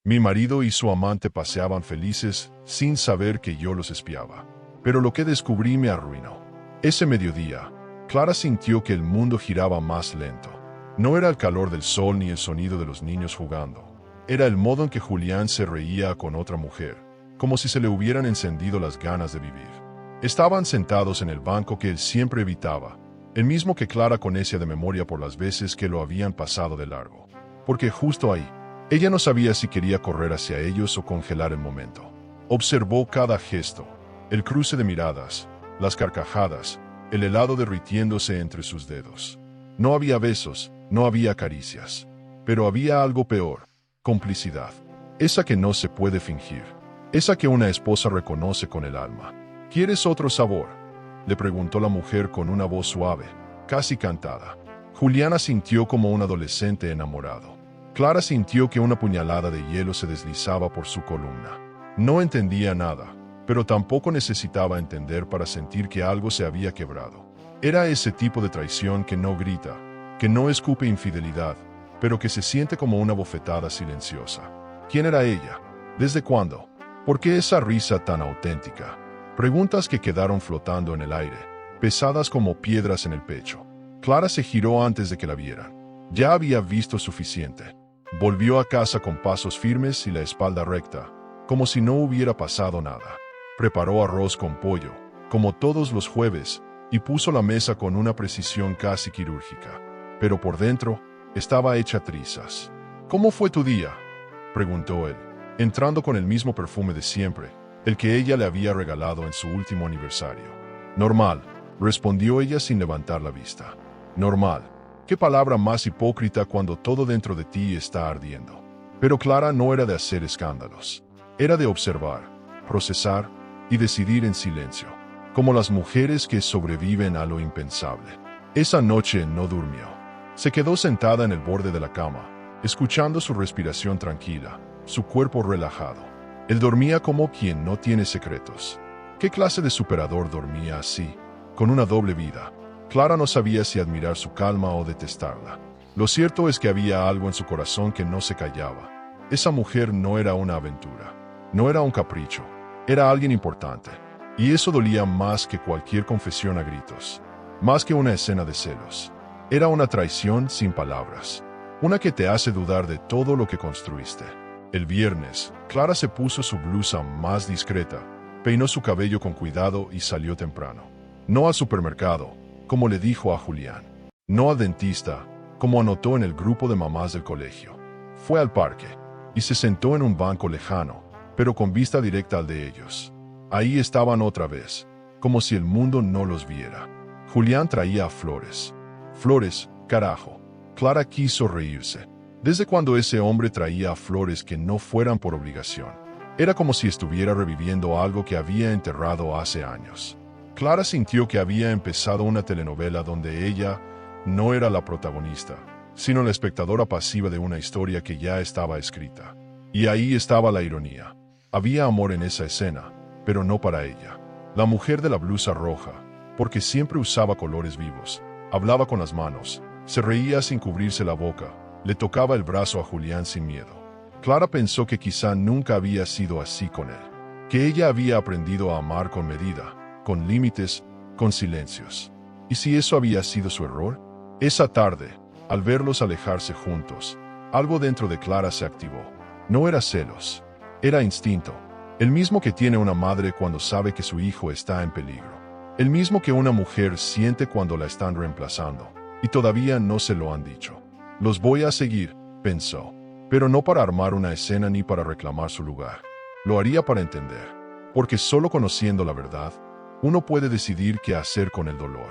Mi marido y su amante paseaban felices sin saber que yo los espiaba. Pero lo que descubrí me arruinó. Ese mediodía, Clara sintió que el mundo giraba más lento. No era el calor del sol ni el sonido de los niños jugando. Era el modo en que Julián se reía con otra mujer, como si se le hubieran encendido las ganas de vivir. Estaban sentados en el banco que él siempre evitaba, el mismo que Clara conocía de memoria por las veces que lo habían pasado de largo. Porque justo ahí, ella no sabía si quería correr hacia ellos o congelar el momento. Observó cada gesto, el cruce de miradas, las carcajadas, el helado derritiéndose entre sus dedos. No había besos, no había caricias, pero había algo peor, complicidad. Esa que no se puede fingir, esa que una esposa reconoce con el alma. ¿Quieres otro sabor?, le preguntó la mujer con una voz suave, casi cantada. Juliana sintió como un adolescente enamorado. Clara sintió que una puñalada de hielo se deslizaba por su columna. No entendía nada, pero tampoco necesitaba entender para sentir que algo se había quebrado. Era ese tipo de traición que no grita, que no escupe infidelidad, pero que se siente como una bofetada silenciosa. ¿Quién era ella? ¿Desde cuándo? ¿Por qué esa risa tan auténtica? Preguntas que quedaron flotando en el aire, pesadas como piedras en el pecho. Clara se giró antes de que la vieran. Ya había visto suficiente. Volvió a casa con pasos firmes y la espalda recta, como si no hubiera pasado nada. Preparó arroz con pollo, como todos los jueves, y puso la mesa con una precisión casi quirúrgica. Pero por dentro, estaba hecha trizas. ¿Cómo fue tu día?, preguntó él, entrando con el mismo perfume de siempre, el que ella le había regalado en su último aniversario. Normal, respondió ella sin levantar la vista. Normal. Qué palabra más hipócrita cuando todo dentro de ti está ardiendo. Pero Clara no era de hacer escándalos. Era de observar, procesar y decidir en silencio, como las mujeres que sobreviven a lo impensable. Esa noche no durmió. Se quedó sentada en el borde de la cama, escuchando su respiración tranquila, su cuerpo relajado. Él dormía como quien no tiene secretos. ¿Qué clase de superador dormía así, con una doble vida? Clara no sabía si admirar su calma o detestarla. Lo cierto es que había algo en su corazón que no se callaba. Esa mujer no era una aventura, no era un capricho, era alguien importante. Y eso dolía más que cualquier confesión a gritos, más que una escena de celos. Era una traición sin palabras, una que te hace dudar de todo lo que construiste. El viernes, Clara se puso su blusa más discreta, peinó su cabello con cuidado y salió temprano. No al supermercado, como le dijo a Julián. No al dentista, como anotó en el grupo de mamás del colegio. Fue al parque y se sentó en un banco lejano, pero con vista directa al de ellos. Ahí estaban otra vez, como si el mundo no los viera. Julián traía flores. Flores, carajo. Clara quiso reírse. ¿Desde cuando ese hombre traía flores que no fueran por obligación? Era como si estuviera reviviendo algo que había enterrado hace años. Clara sintió que había empezado una telenovela donde ella no era la protagonista, sino la espectadora pasiva de una historia que ya estaba escrita. Y ahí estaba la ironía. Había amor en esa escena, pero no para ella. La mujer de la blusa roja, porque siempre usaba colores vivos, hablaba con las manos, se reía sin cubrirse la boca, le tocaba el brazo a Julián sin miedo. Clara pensó que quizá nunca había sido así con él, que ella había aprendido a amar con medida, con límites, con silencios. ¿Y si eso había sido su error? Esa tarde, al verlos alejarse juntos, algo dentro de Clara se activó. No era celos, era instinto, el mismo que tiene una madre cuando sabe que su hijo está en peligro, el mismo que una mujer siente cuando la están reemplazando, y todavía no se lo han dicho. Los voy a seguir, pensó, pero no para armar una escena ni para reclamar su lugar. Lo haría para entender, porque solo conociendo la verdad, uno puede decidir qué hacer con el dolor.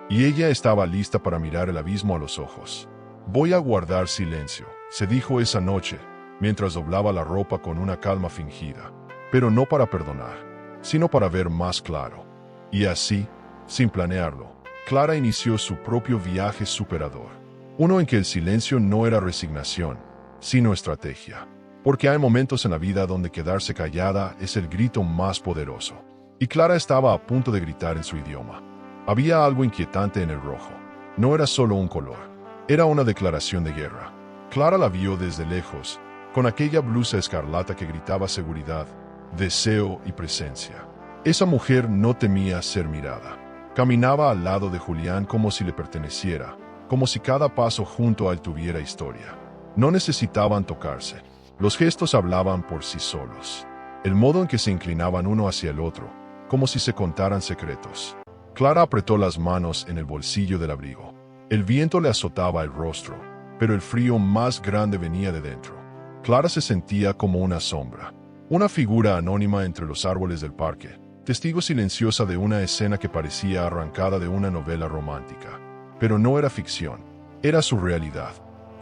Y ella estaba lista para mirar el abismo a los ojos. Voy a guardar silencio, se dijo esa noche, mientras doblaba la ropa con una calma fingida, pero no para perdonar, sino para ver más claro. Y así, sin planearlo, Clara inició su propio viaje superador. Uno en que el silencio no era resignación, sino estrategia. Porque hay momentos en la vida donde quedarse callada es el grito más poderoso. Y Clara estaba a punto de gritar en su idioma. Había algo inquietante en el rojo. No era solo un color. Era una declaración de guerra. Clara la vio desde lejos, con aquella blusa escarlata que gritaba seguridad, deseo y presencia. Esa mujer no temía ser mirada. Caminaba al lado de Julián como si le perteneciera, como si cada paso junto a él tuviera historia. No necesitaban tocarse. Los gestos hablaban por sí solos. El modo en que se inclinaban uno hacia el otro, como si se contaran secretos. Clara apretó las manos en el bolsillo del abrigo. El viento le azotaba el rostro, pero el frío más grande venía de dentro. Clara se sentía como una sombra, una figura anónima entre los árboles del parque, testigo silenciosa de una escena que parecía arrancada de una novela romántica. Pero no era ficción, era su realidad.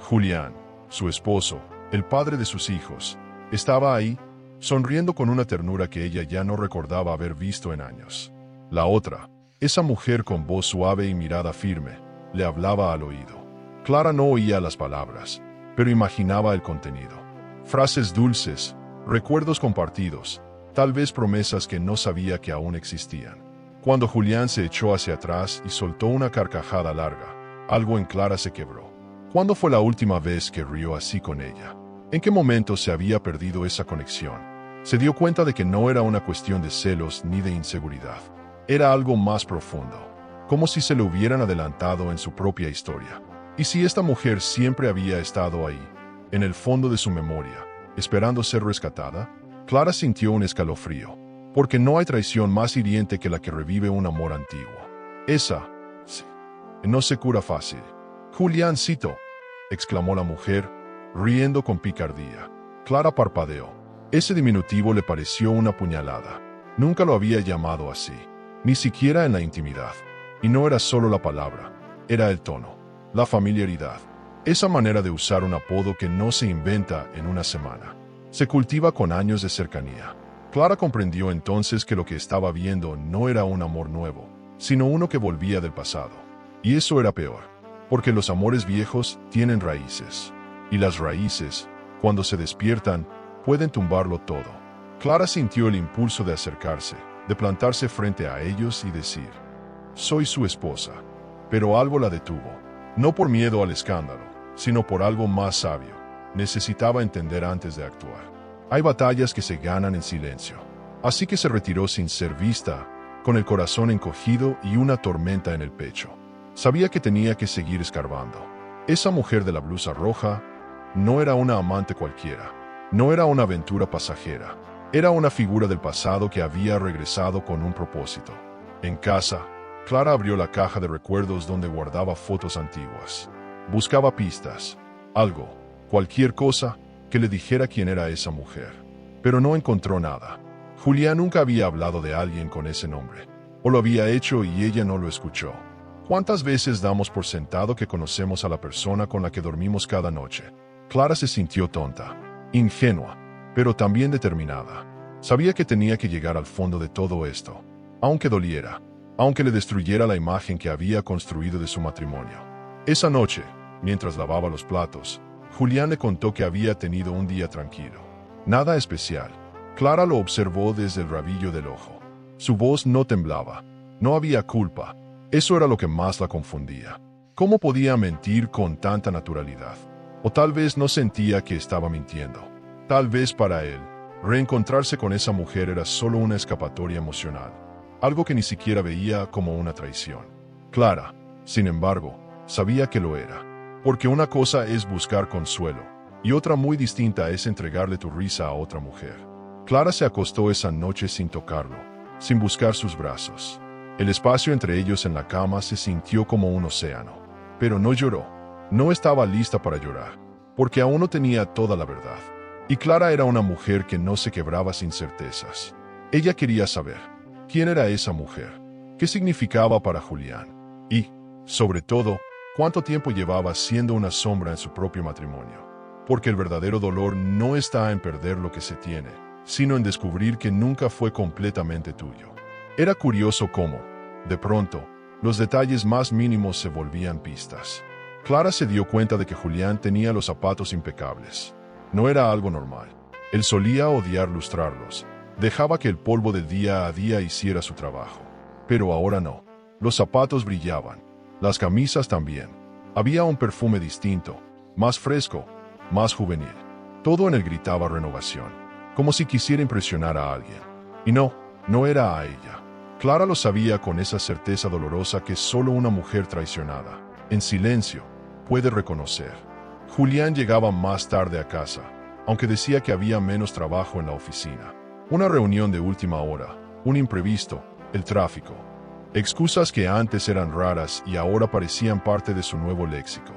Julián, su esposo, el padre de sus hijos, estaba ahí, sonriendo con una ternura que ella ya no recordaba haber visto en años. La otra, esa mujer con voz suave y mirada firme, le hablaba al oído. Clara no oía las palabras, pero imaginaba el contenido. Frases dulces, recuerdos compartidos, tal vez promesas que no sabía que aún existían. Cuando Julián se echó hacia atrás y soltó una carcajada larga, algo en Clara se quebró. ¿Cuándo fue la última vez que rió así con ella? ¿En qué momento se había perdido esa conexión? Se dio cuenta de que no era una cuestión de celos ni de inseguridad. Era algo más profundo, como si se le hubieran adelantado en su propia historia. ¿Y si esta mujer siempre había estado ahí, en el fondo de su memoria, esperando ser rescatada? Clara sintió un escalofrío, porque no hay traición más hiriente que la que revive un amor antiguo. Esa, sí, no se cura fácil. Juliáncito, exclamó la mujer, riendo con picardía. Clara parpadeó. Ese diminutivo le pareció una puñalada. Nunca lo había llamado así, ni siquiera en la intimidad. Y no era solo la palabra, era el tono, la familiaridad. Esa manera de usar un apodo que no se inventa en una semana. Se cultiva con años de cercanía. Clara comprendió entonces que lo que estaba viendo no era un amor nuevo, sino uno que volvía del pasado. Y eso era peor, porque los amores viejos tienen raíces. Y las raíces, cuando se despiertan, pueden tumbarlo todo. Clara sintió el impulso de acercarse, de plantarse frente a ellos y decir: «Soy su esposa». Pero algo la detuvo, no por miedo al escándalo, sino por algo más sabio. Necesitaba entender antes de actuar. Hay batallas que se ganan en silencio. Así que se retiró sin ser vista, con el corazón encogido y una tormenta en el pecho. Sabía que tenía que seguir escarbando. Esa mujer de la blusa roja no era una amante cualquiera. No era una aventura pasajera. Era una figura del pasado que había regresado con un propósito. En casa, Clara abrió la caja de recuerdos donde guardaba fotos antiguas. Buscaba pistas, algo, cualquier cosa, que le dijera quién era esa mujer. Pero no encontró nada. Julián nunca había hablado de alguien con ese nombre. O lo había hecho y ella no lo escuchó. ¿Cuántas veces damos por sentado que conocemos a la persona con la que dormimos cada noche? Clara se sintió tonta, ingenua, pero también determinada. Sabía que tenía que llegar al fondo de todo esto, aunque doliera, aunque le destruyera la imagen que había construido de su matrimonio. Esa noche, mientras lavaba los platos, Julián le contó que había tenido un día tranquilo. Nada especial. Clara lo observó desde el rabillo del ojo. Su voz no temblaba. No había culpa. Eso era lo que más la confundía. ¿Cómo podía mentir con tanta naturalidad? O tal vez no sentía que estaba mintiendo. Tal vez para él, reencontrarse con esa mujer era solo una escapatoria emocional. Algo que ni siquiera veía como una traición. Clara, sin embargo, sabía que lo era. Porque una cosa es buscar consuelo, y otra muy distinta es entregarle tu risa a otra mujer. Clara se acostó esa noche sin tocarlo, sin buscar sus brazos. El espacio entre ellos en la cama se sintió como un océano. Pero no lloró. No estaba lista para llorar, porque aún no tenía toda la verdad. Y Clara era una mujer que no se quebraba sin certezas. Ella quería saber quién era esa mujer, qué significaba para Julián, y, sobre todo, cuánto tiempo llevaba siendo una sombra en su propio matrimonio. Porque el verdadero dolor no está en perder lo que se tiene, sino en descubrir que nunca fue completamente tuyo. Era curioso cómo, de pronto, los detalles más mínimos se volvían pistas. Clara se dio cuenta de que Julián tenía los zapatos impecables. No era algo normal. Él solía odiar lustrarlos. Dejaba que el polvo del día a día hiciera su trabajo. Pero ahora no. Los zapatos brillaban. Las camisas también. Había un perfume distinto, más fresco, más juvenil. Todo en él gritaba renovación, como si quisiera impresionar a alguien. Y no era a ella. Clara lo sabía con esa certeza dolorosa que solo una mujer traicionada, en silencio, puede reconocer. Julián llegaba más tarde a casa, aunque decía que había menos trabajo en la oficina. Una reunión de última hora, un imprevisto, el tráfico. Excusas que antes eran raras y ahora parecían parte de su nuevo léxico.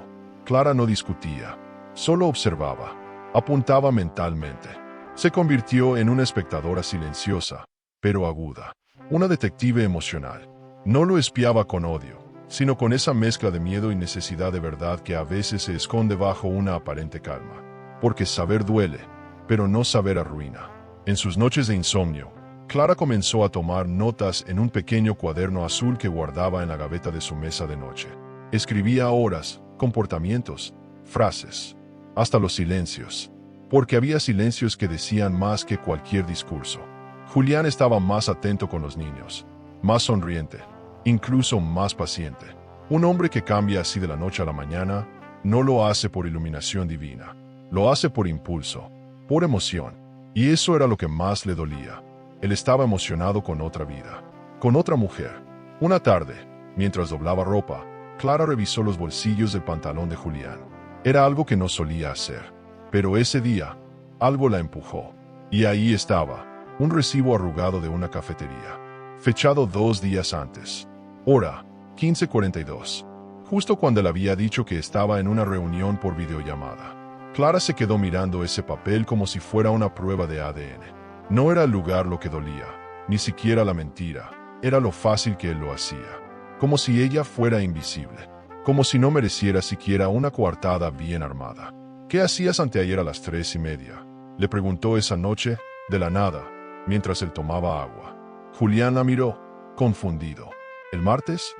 Clara no discutía, solo observaba, apuntaba mentalmente. Se convirtió en una espectadora silenciosa, pero aguda. Una detective emocional. No lo espiaba con odio, sino con esa mezcla de miedo y necesidad de verdad que a veces se esconde bajo una aparente calma. Porque saber duele, pero no saber arruina. En sus noches de insomnio, Clara comenzó a tomar notas en un pequeño cuaderno azul que guardaba en la gaveta de su mesa de noche. Escribía horas, comportamientos, frases, hasta los silencios, porque había silencios que decían más que cualquier discurso. Julián estaba más atento con los niños, más sonriente, incluso más paciente. Un hombre que cambia así de la noche a la mañana no lo hace por iluminación divina, lo hace por impulso, por emoción, y eso era lo que más le dolía. Él estaba emocionado con otra vida, con otra mujer. Una tarde, mientras doblaba ropa, Clara revisó los bolsillos del pantalón de Julián. Era algo que no solía hacer, pero ese día, algo la empujó, y ahí estaba, un recibo arrugado de una cafetería, fechado 2 días antes. Hora, 15:42. Justo cuando él había dicho que estaba en una reunión por videollamada. Clara se quedó mirando ese papel como si fuera una prueba de ADN. No era el lugar lo que dolía, ni siquiera la mentira, era lo fácil que él lo hacía. Como si ella fuera invisible, como si no mereciera siquiera una coartada bien armada. ¿Qué hacías anteayer a las 3:30? Le preguntó esa noche, de la nada, mientras él tomaba agua. Julián la miró, confundido. ¿El martes?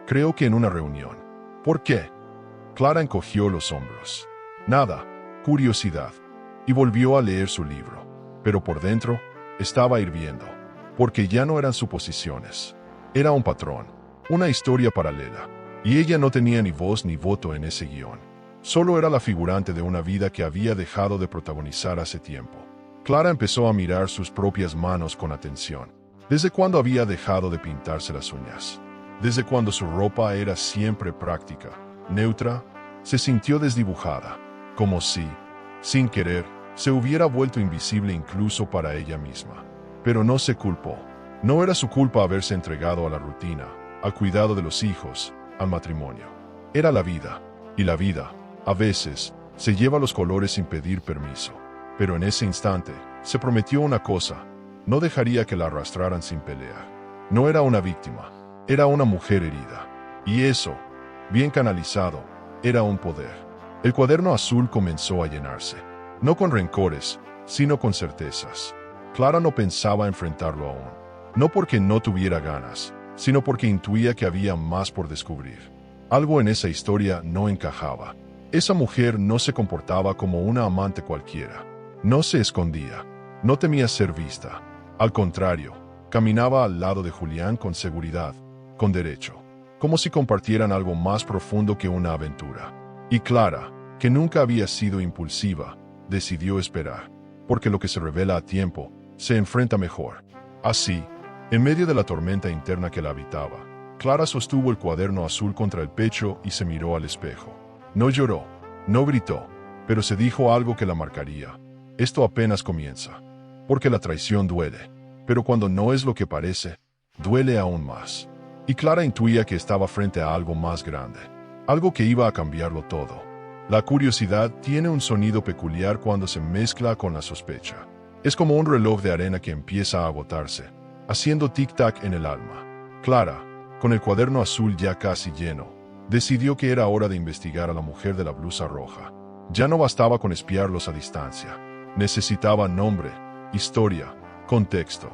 Creo que en una reunión. ¿Por qué? Clara encogió los hombros. Nada, curiosidad. Y volvió a leer su libro. Pero por dentro, estaba hirviendo. Porque ya no eran suposiciones. Era un patrón, una historia paralela. Y ella no tenía ni voz ni voto en ese guión. Solo era la figurante de una vida que había dejado de protagonizar hace tiempo. Clara empezó a mirar sus propias manos con atención. ¿Desde cuándo había dejado de pintarse las uñas? Desde cuando su ropa era siempre práctica, neutra, se sintió desdibujada, como si, sin querer, se hubiera vuelto invisible incluso para ella misma. Pero no se culpó. No era su culpa haberse entregado a la rutina, al cuidado de los hijos, al matrimonio. Era la vida, y la vida, a veces, se lleva los colores sin pedir permiso. Pero en ese instante, se prometió una cosa: no dejaría que la arrastraran sin pelear. No era una víctima, era una mujer herida. Y eso, bien canalizado, era un poder. El cuaderno azul comenzó a llenarse, no con rencores, sino con certezas. Clara no pensaba enfrentarlo aún, no porque no tuviera ganas, sino porque intuía que había más por descubrir. Algo en esa historia no encajaba. Esa mujer no se comportaba como una amante cualquiera. No se escondía, no temía ser vista. Al contrario, caminaba al lado de Julián con seguridad, con derecho, como si compartieran algo más profundo que una aventura. Y Clara, que nunca había sido impulsiva, decidió esperar, porque lo que se revela a tiempo, se enfrenta mejor. Así, en medio de la tormenta interna que la habitaba, Clara sostuvo el cuaderno azul contra el pecho y se miró al espejo. No lloró, no gritó, pero se dijo algo que la marcaría. Esto apenas comienza, porque la traición duele, pero cuando no es lo que parece, duele aún más. Y Clara intuía que estaba frente a algo más grande, algo que iba a cambiarlo todo. La curiosidad tiene un sonido peculiar cuando se mezcla con la sospecha. Es como un reloj de arena que empieza a agotarse, haciendo tic-tac en el alma. Clara, con el cuaderno azul ya casi lleno, decidió que era hora de investigar a la mujer de la blusa roja. Ya no bastaba con espiarlos a distancia. Necesitaba nombre, historia, contexto.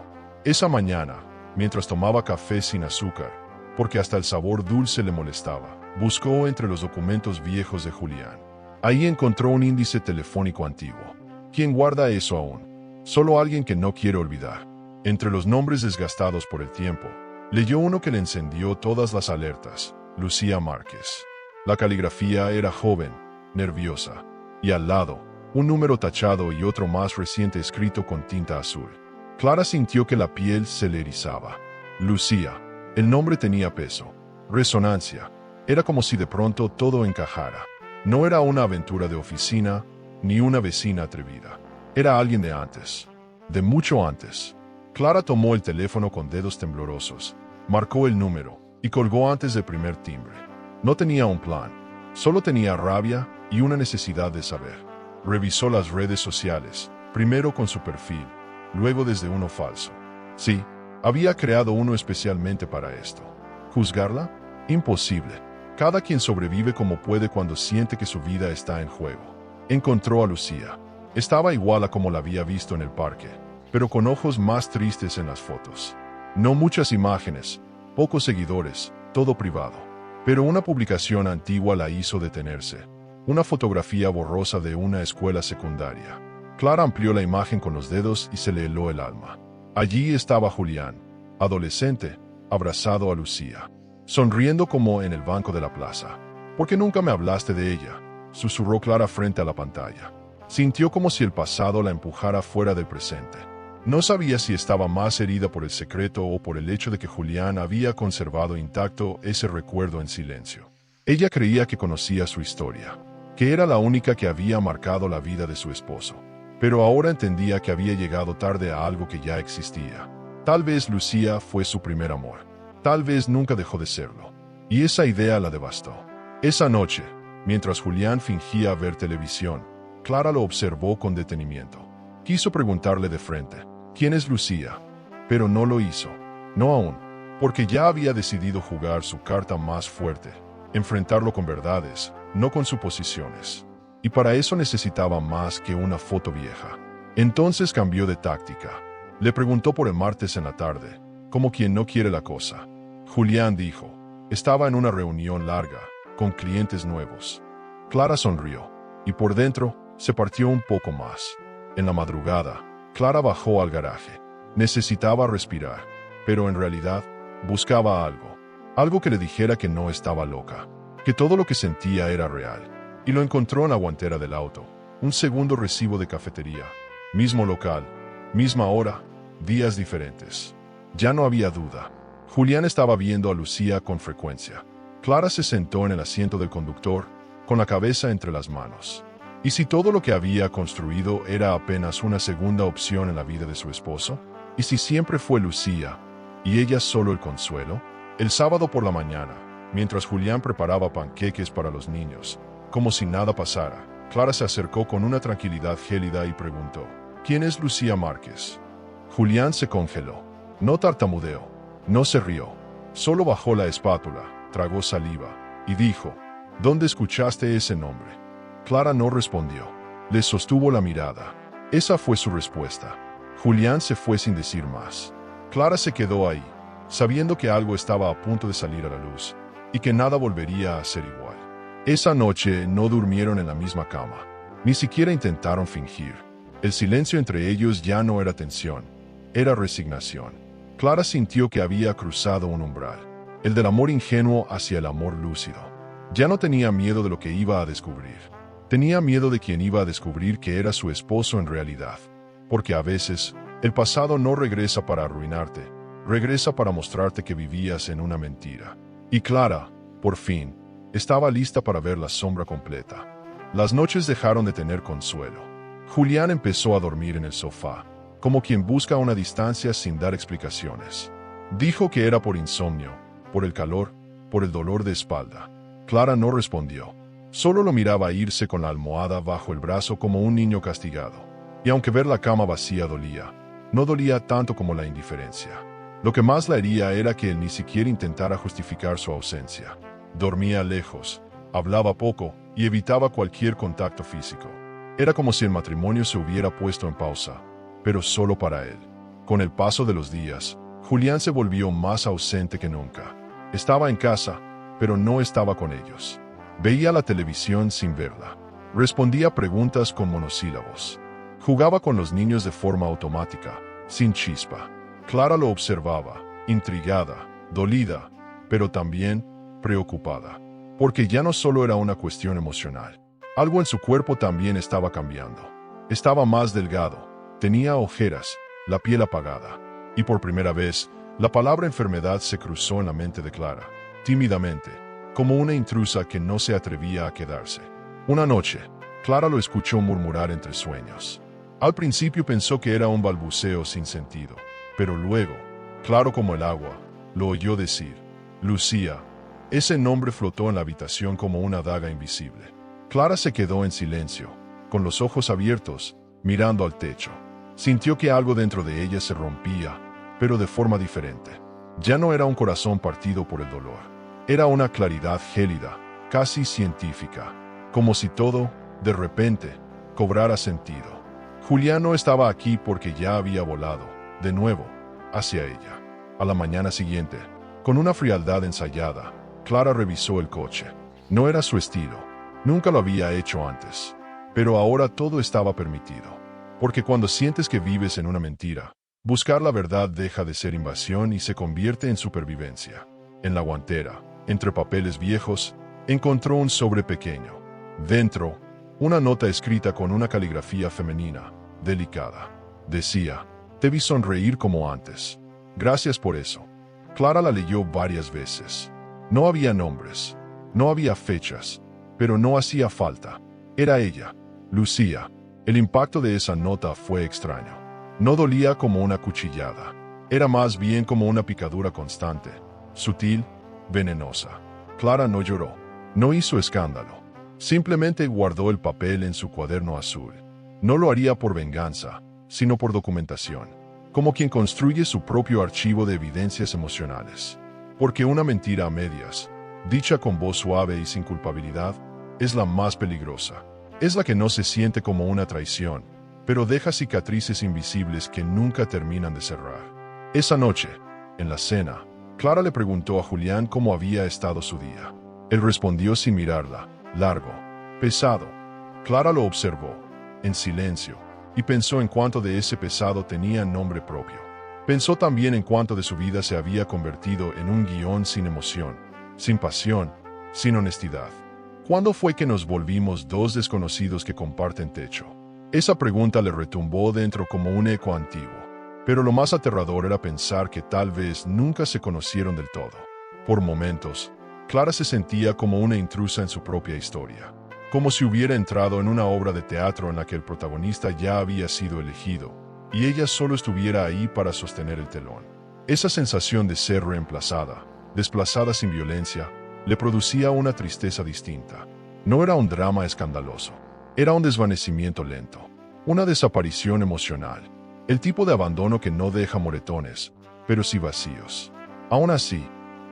Esa mañana, mientras tomaba café sin azúcar, porque hasta el sabor dulce le molestaba, buscó entre los documentos viejos de Julián. Ahí encontró un índice telefónico antiguo. ¿Quién guarda eso aún? Solo alguien que no quiere olvidar. Entre los nombres desgastados por el tiempo, leyó uno que le encendió todas las alertas: Lucía Márquez. La caligrafía era joven, nerviosa, y al lado, un número tachado y otro más reciente escrito con tinta azul. Clara sintió que la piel se le erizaba. Lucía. El nombre tenía peso, resonancia. Era como si de pronto todo encajara. No era una aventura de oficina, ni una vecina atrevida. Era alguien de antes, de mucho antes. Clara tomó el teléfono con dedos temblorosos, marcó el número y colgó antes del primer timbre. No tenía un plan, solo tenía rabia y una necesidad de saber. Revisó las redes sociales, primero con su perfil, luego desde uno falso. Sí, había creado uno especialmente para esto. ¿Juzgarla? Imposible. Cada quien sobrevive como puede cuando siente que su vida está en juego. Encontró a Lucía. Estaba igual a como la había visto en el parque, pero con ojos más tristes en las fotos. No muchas imágenes, pocos seguidores, todo privado. Pero una publicación antigua la hizo detenerse. Una fotografía borrosa de una escuela secundaria. Clara amplió la imagen con los dedos y se le heló el alma. Allí estaba Julián, adolescente, abrazado a Lucía, sonriendo como en el banco de la plaza. ¿Por qué nunca me hablaste de ella?, susurró Clara frente a la pantalla. Sintió como si el pasado la empujara fuera del presente. No sabía si estaba más herida por el secreto o por el hecho de que Julián había conservado intacto ese recuerdo en silencio. Ella creía que conocía su historia, que era la única que había marcado la vida de su esposo. Pero ahora entendía que había llegado tarde a algo que ya existía. Tal vez Lucía fue su primer amor. Tal vez nunca dejó de serlo. Y esa idea la devastó. Esa noche, mientras Julián fingía ver televisión, Clara lo observó con detenimiento. Quiso preguntarle de frente, ¿quién es Lucía? Pero no lo hizo. No aún, porque ya había decidido jugar su carta más fuerte, enfrentarlo con verdades, no con suposiciones. Y para eso necesitaba más que una foto vieja. Entonces cambió de táctica. Le preguntó por el martes en la tarde, como quien no quiere la cosa. Julián dijo, estaba en una reunión larga, con clientes nuevos. Clara sonrió, y por dentro se partió un poco más. En la madrugada, Clara bajó al garaje. Necesitaba respirar, pero en realidad buscaba algo. Algo que le dijera que no estaba loca, que todo lo que sentía era real. Y lo encontró en la guantera del auto. Un segundo recibo de cafetería. Mismo local, misma hora, días diferentes. Ya no había duda. Julián estaba viendo a Lucía con frecuencia. Clara se sentó en el asiento del conductor, con la cabeza entre las manos. ¿Y si todo lo que había construido era apenas una segunda opción en la vida de su esposo? ¿Y si siempre fue Lucía, y ella solo el consuelo? El sábado por la mañana, mientras Julián preparaba panqueques para los niños, como si nada pasara, Clara se acercó con una tranquilidad gélida y preguntó, ¿quién es Lucía Márquez? Julián se congeló. No tartamudeó, no se rió, solo bajó la espátula, tragó saliva, y dijo, ¿dónde escuchaste ese nombre? Clara no respondió. Le sostuvo la mirada. Esa fue su respuesta. Julián se fue sin decir más. Clara se quedó ahí, sabiendo que algo estaba a punto de salir a la luz, y que nada volvería a ser igual. Esa noche no durmieron en la misma cama. Ni siquiera intentaron fingir. El silencio entre ellos ya no era tensión, era resignación. Clara sintió que había cruzado un umbral, el del amor ingenuo hacia el amor lúcido. Ya no tenía miedo de lo que iba a descubrir. Tenía miedo de quien iba a descubrir que era su esposo en realidad. Porque a veces, el pasado no regresa para arruinarte, regresa para mostrarte que vivías en una mentira. Y Clara, por fin, estaba lista para ver la sombra completa. Las noches dejaron de tener consuelo. Julián empezó a dormir en el sofá, como quien busca una distancia sin dar explicaciones. Dijo que era por insomnio, por el calor, por el dolor de espalda. Clara no respondió. Solo lo miraba irse con la almohada bajo el brazo como un niño castigado. Y aunque ver la cama vacía dolía, no dolía tanto como la indiferencia. Lo que más la hería era que él ni siquiera intentara justificar su ausencia. Dormía lejos, hablaba poco y evitaba cualquier contacto físico. Era como si el matrimonio se hubiera puesto en pausa, pero solo para él. Con el paso de los días, Julián se volvió más ausente que nunca. Estaba en casa, pero no estaba con ellos. Veía la televisión sin verla. Respondía preguntas con monosílabos. Jugaba con los niños de forma automática, sin chispa. Clara lo observaba, intrigada, dolida, pero también preocupada. Porque ya no solo era una cuestión emocional. Algo en su cuerpo también estaba cambiando. Estaba más delgado, tenía ojeras, la piel apagada, y por primera vez, la palabra enfermedad se cruzó en la mente de Clara, tímidamente, como una intrusa que no se atrevía a quedarse. Una noche, Clara lo escuchó murmurar entre sueños. Al principio pensó que era un balbuceo sin sentido, pero luego, claro como el agua, lo oyó decir, Lucía. Ese nombre flotó en la habitación como una daga invisible. Clara se quedó en silencio, con los ojos abiertos, mirando al techo. Sintió que algo dentro de ella se rompía, pero de forma diferente. Ya no era un corazón partido por el dolor. Era una claridad gélida, casi científica, como si todo, de repente, cobrara sentido. Julián no estaba aquí porque ya había volado, de nuevo, hacia ella. A la mañana siguiente, con una frialdad ensayada, Clara revisó el coche. No era su estilo, nunca lo había hecho antes. Pero ahora todo estaba permitido. Porque cuando sientes que vives en una mentira, buscar la verdad deja de ser invasión y se convierte en supervivencia. En la guantera, entre papeles viejos, encontró un sobre pequeño. Dentro, una nota escrita con una caligrafía femenina, delicada. Decía, te vi sonreír como antes. Gracias por eso. Clara la leyó varias veces. No había nombres, no había fechas, pero no hacía falta. Era ella, Lucía. El impacto de esa nota fue extraño. No dolía como una cuchillada. Era más bien como una picadura constante, sutil, venenosa. Clara no lloró, no hizo escándalo. Simplemente guardó el papel en su cuaderno azul. No lo haría por venganza, sino por documentación, como quien construye su propio archivo de evidencias emocionales. Porque una mentira a medias, dicha con voz suave y sin culpabilidad, es la más peligrosa. Es la que no se siente como una traición, pero deja cicatrices invisibles que nunca terminan de cerrar. Esa noche, en la cena, Clara le preguntó a Julián cómo había estado su día. Él respondió sin mirarla, largo, pesado. Clara lo observó, en silencio, y pensó en cuánto de ese pesado tenía nombre propio. Pensó también en cuánto de su vida se había convertido en un guión sin emoción, sin pasión, sin honestidad. ¿Cuándo fue que nos volvimos dos desconocidos que comparten techo? Esa pregunta le retumbó dentro como un eco antiguo. Pero lo más aterrador era pensar que tal vez nunca se conocieron del todo. Por momentos, Clara se sentía como una intrusa en su propia historia, como si hubiera entrado en una obra de teatro en la que el protagonista ya había sido elegido, y ella solo estuviera ahí para sostener el telón. Esa sensación de ser reemplazada, desplazada sin violencia, le producía una tristeza distinta. No era un drama escandaloso, era un desvanecimiento lento, una desaparición emocional, el tipo de abandono que no deja moretones, pero sí vacíos. Aún así,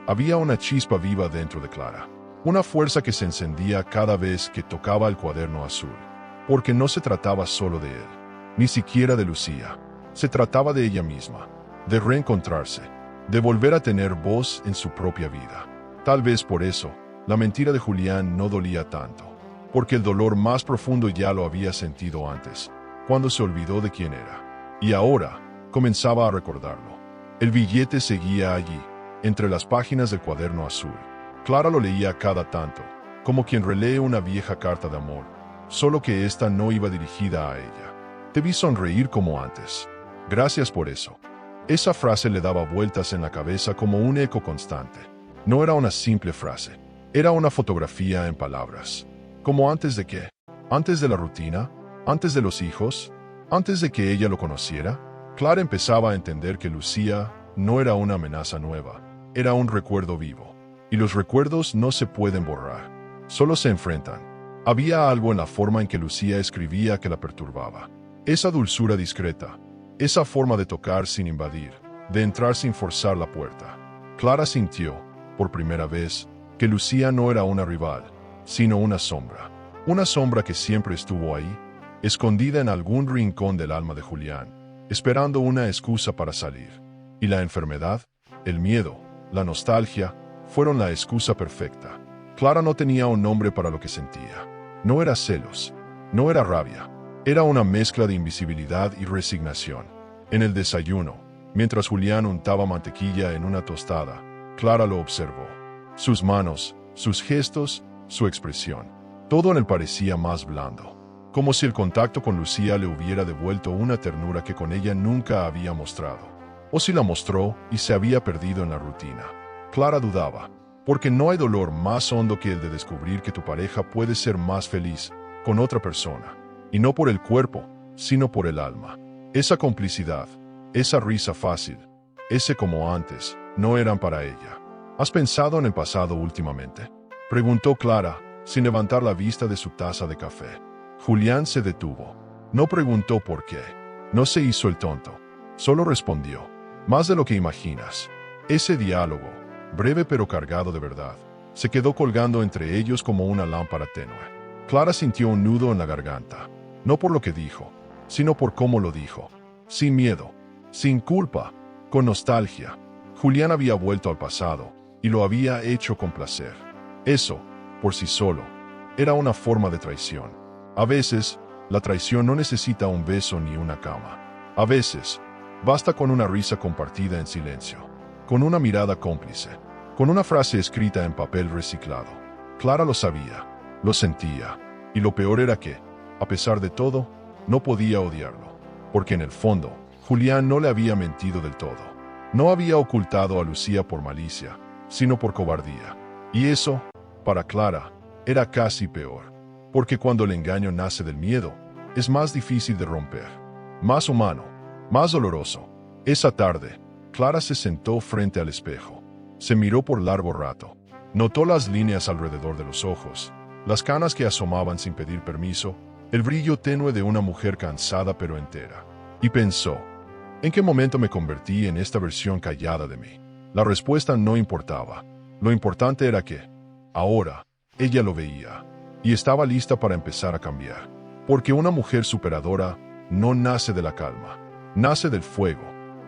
había una chispa viva dentro de Clara, una fuerza que se encendía cada vez que tocaba el cuaderno azul, porque no se trataba solo de él, ni siquiera de Lucía, se trataba de ella misma, de reencontrarse, de volver a tener voz en su propia vida. Tal vez por eso, la mentira de Julián no dolía tanto, porque el dolor más profundo ya lo había sentido antes, cuando se olvidó de quién era. Y ahora, comenzaba a recordarlo. El billete seguía allí, entre las páginas del cuaderno azul. Clara lo leía cada tanto, como quien relee una vieja carta de amor, solo que esta no iba dirigida a ella. Te vi sonreír como antes. Gracias por eso. Esa frase le daba vueltas en la cabeza como un eco constante. No era una simple frase, era una fotografía en palabras. ¿Como antes de qué? ¿Antes de la rutina? ¿Antes de los hijos? ¿Antes de que ella lo conociera? Clara empezaba a entender que Lucía no era una amenaza nueva, era un recuerdo vivo. Y los recuerdos no se pueden borrar, solo se enfrentan. Había algo en la forma en que Lucía escribía que la perturbaba. Esa dulzura discreta, esa forma de tocar sin invadir, de entrar sin forzar la puerta. Clara sintió, por primera vez, que Lucía no era una rival, sino una sombra que siempre estuvo ahí, escondida en algún rincón del alma de Julián, esperando una excusa para salir. Y la enfermedad, el miedo, la nostalgia, fueron la excusa perfecta. Clara no tenía un nombre para lo que sentía. No era celos, no era rabia, era una mezcla de invisibilidad y resignación. En el desayuno, mientras Julián untaba mantequilla en una tostada, Clara lo observó. Sus manos, sus gestos, su expresión. Todo en él parecía más blando, como si el contacto con Lucía le hubiera devuelto una ternura que con ella nunca había mostrado, o si la mostró y se había perdido en la rutina. Clara dudaba, porque no hay dolor más hondo que el de descubrir que tu pareja puede ser más feliz con otra persona, y no por el cuerpo, sino por el alma. Esa complicidad, esa risa fácil, ese como antes, no eran para ella. ¿Has pensado en el pasado últimamente?, preguntó Clara, sin levantar la vista de su taza de café. Julián se detuvo. No preguntó por qué. No se hizo el tonto. Solo respondió: más de lo que imaginas. Ese diálogo, breve pero cargado de verdad, se quedó colgando entre ellos como una lámpara tenue. Clara sintió un nudo en la garganta, no por lo que dijo, sino por cómo lo dijo. Sin miedo, sin culpa, con nostalgia. Julián había vuelto al pasado, y lo había hecho con placer. Eso, por sí solo, era una forma de traición. A veces, la traición no necesita un beso ni una cama. A veces, basta con una risa compartida en silencio, con una mirada cómplice, con una frase escrita en papel reciclado. Clara lo sabía, lo sentía, y lo peor era que, a pesar de todo, no podía odiarlo, porque en el fondo, Julián no le había mentido del todo. No había ocultado a Lucía por malicia, sino por cobardía. Y eso, para Clara, era casi peor, porque cuando el engaño nace del miedo, es más difícil de romper, más humano, más doloroso. Esa tarde, Clara se sentó frente al espejo. Se miró por largo rato. Notó las líneas alrededor de los ojos, las canas que asomaban sin pedir permiso, el brillo tenue de una mujer cansada pero entera. Y pensó: ¿en qué momento me convertí en esta versión callada de mí? La respuesta no importaba. Lo importante era que, ahora, ella lo veía, y estaba lista para empezar a cambiar. Porque una mujer superadora no nace de la calma, nace del fuego,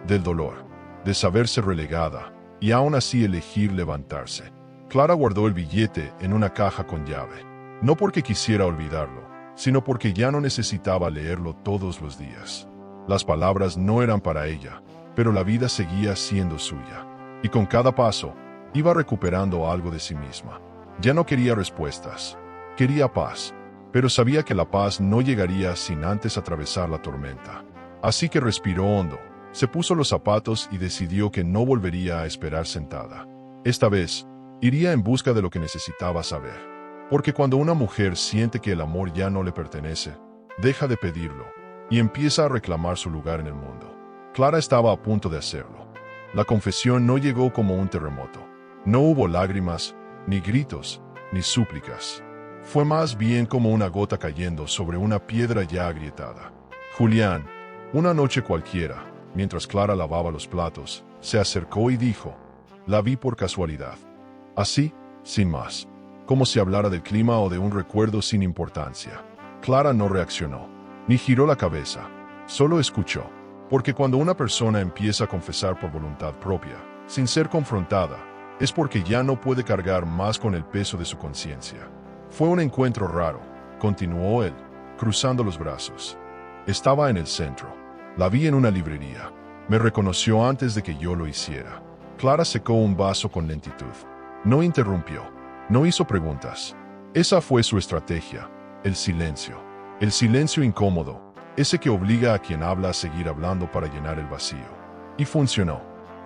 del dolor, de saberse relegada, y aún así elegir levantarse. Clara guardó el billete en una caja con llave, no porque quisiera olvidarlo, sino porque ya no necesitaba leerlo todos los días. Las palabras no eran para ella, pero la vida seguía siendo suya, y con cada paso, iba recuperando algo de sí misma. Ya no quería respuestas, quería paz, pero sabía que la paz no llegaría sin antes atravesar la tormenta. Así que respiró hondo, se puso los zapatos y decidió que no volvería a esperar sentada. Esta vez, iría en busca de lo que necesitaba saber. Porque cuando una mujer siente que el amor ya no le pertenece, deja de pedirlo y empieza a reclamar su lugar en el mundo. Clara estaba a punto de hacerlo. La confesión no llegó como un terremoto. No hubo lágrimas, ni gritos, ni súplicas. Fue más bien como una gota cayendo sobre una piedra ya agrietada. Julián, una noche cualquiera, mientras Clara lavaba los platos, se acercó y dijo: la vi por casualidad. Así, sin más, como si hablara del clima o de un recuerdo sin importancia. Clara no reaccionó, ni giró la cabeza, solo escuchó. Porque cuando una persona empieza a confesar por voluntad propia, sin ser confrontada, es porque ya no puede cargar más con el peso de su conciencia. Fue un encuentro raro, continuó él, cruzando los brazos. Estaba en el centro. La vi en una librería. Me reconoció antes de que yo lo hiciera. Clara secó un vaso con lentitud. No interrumpió. No hizo preguntas. Esa fue su estrategia, el silencio. El silencio incómodo, ese que obliga a quien habla a seguir hablando para llenar el vacío. Y funcionó.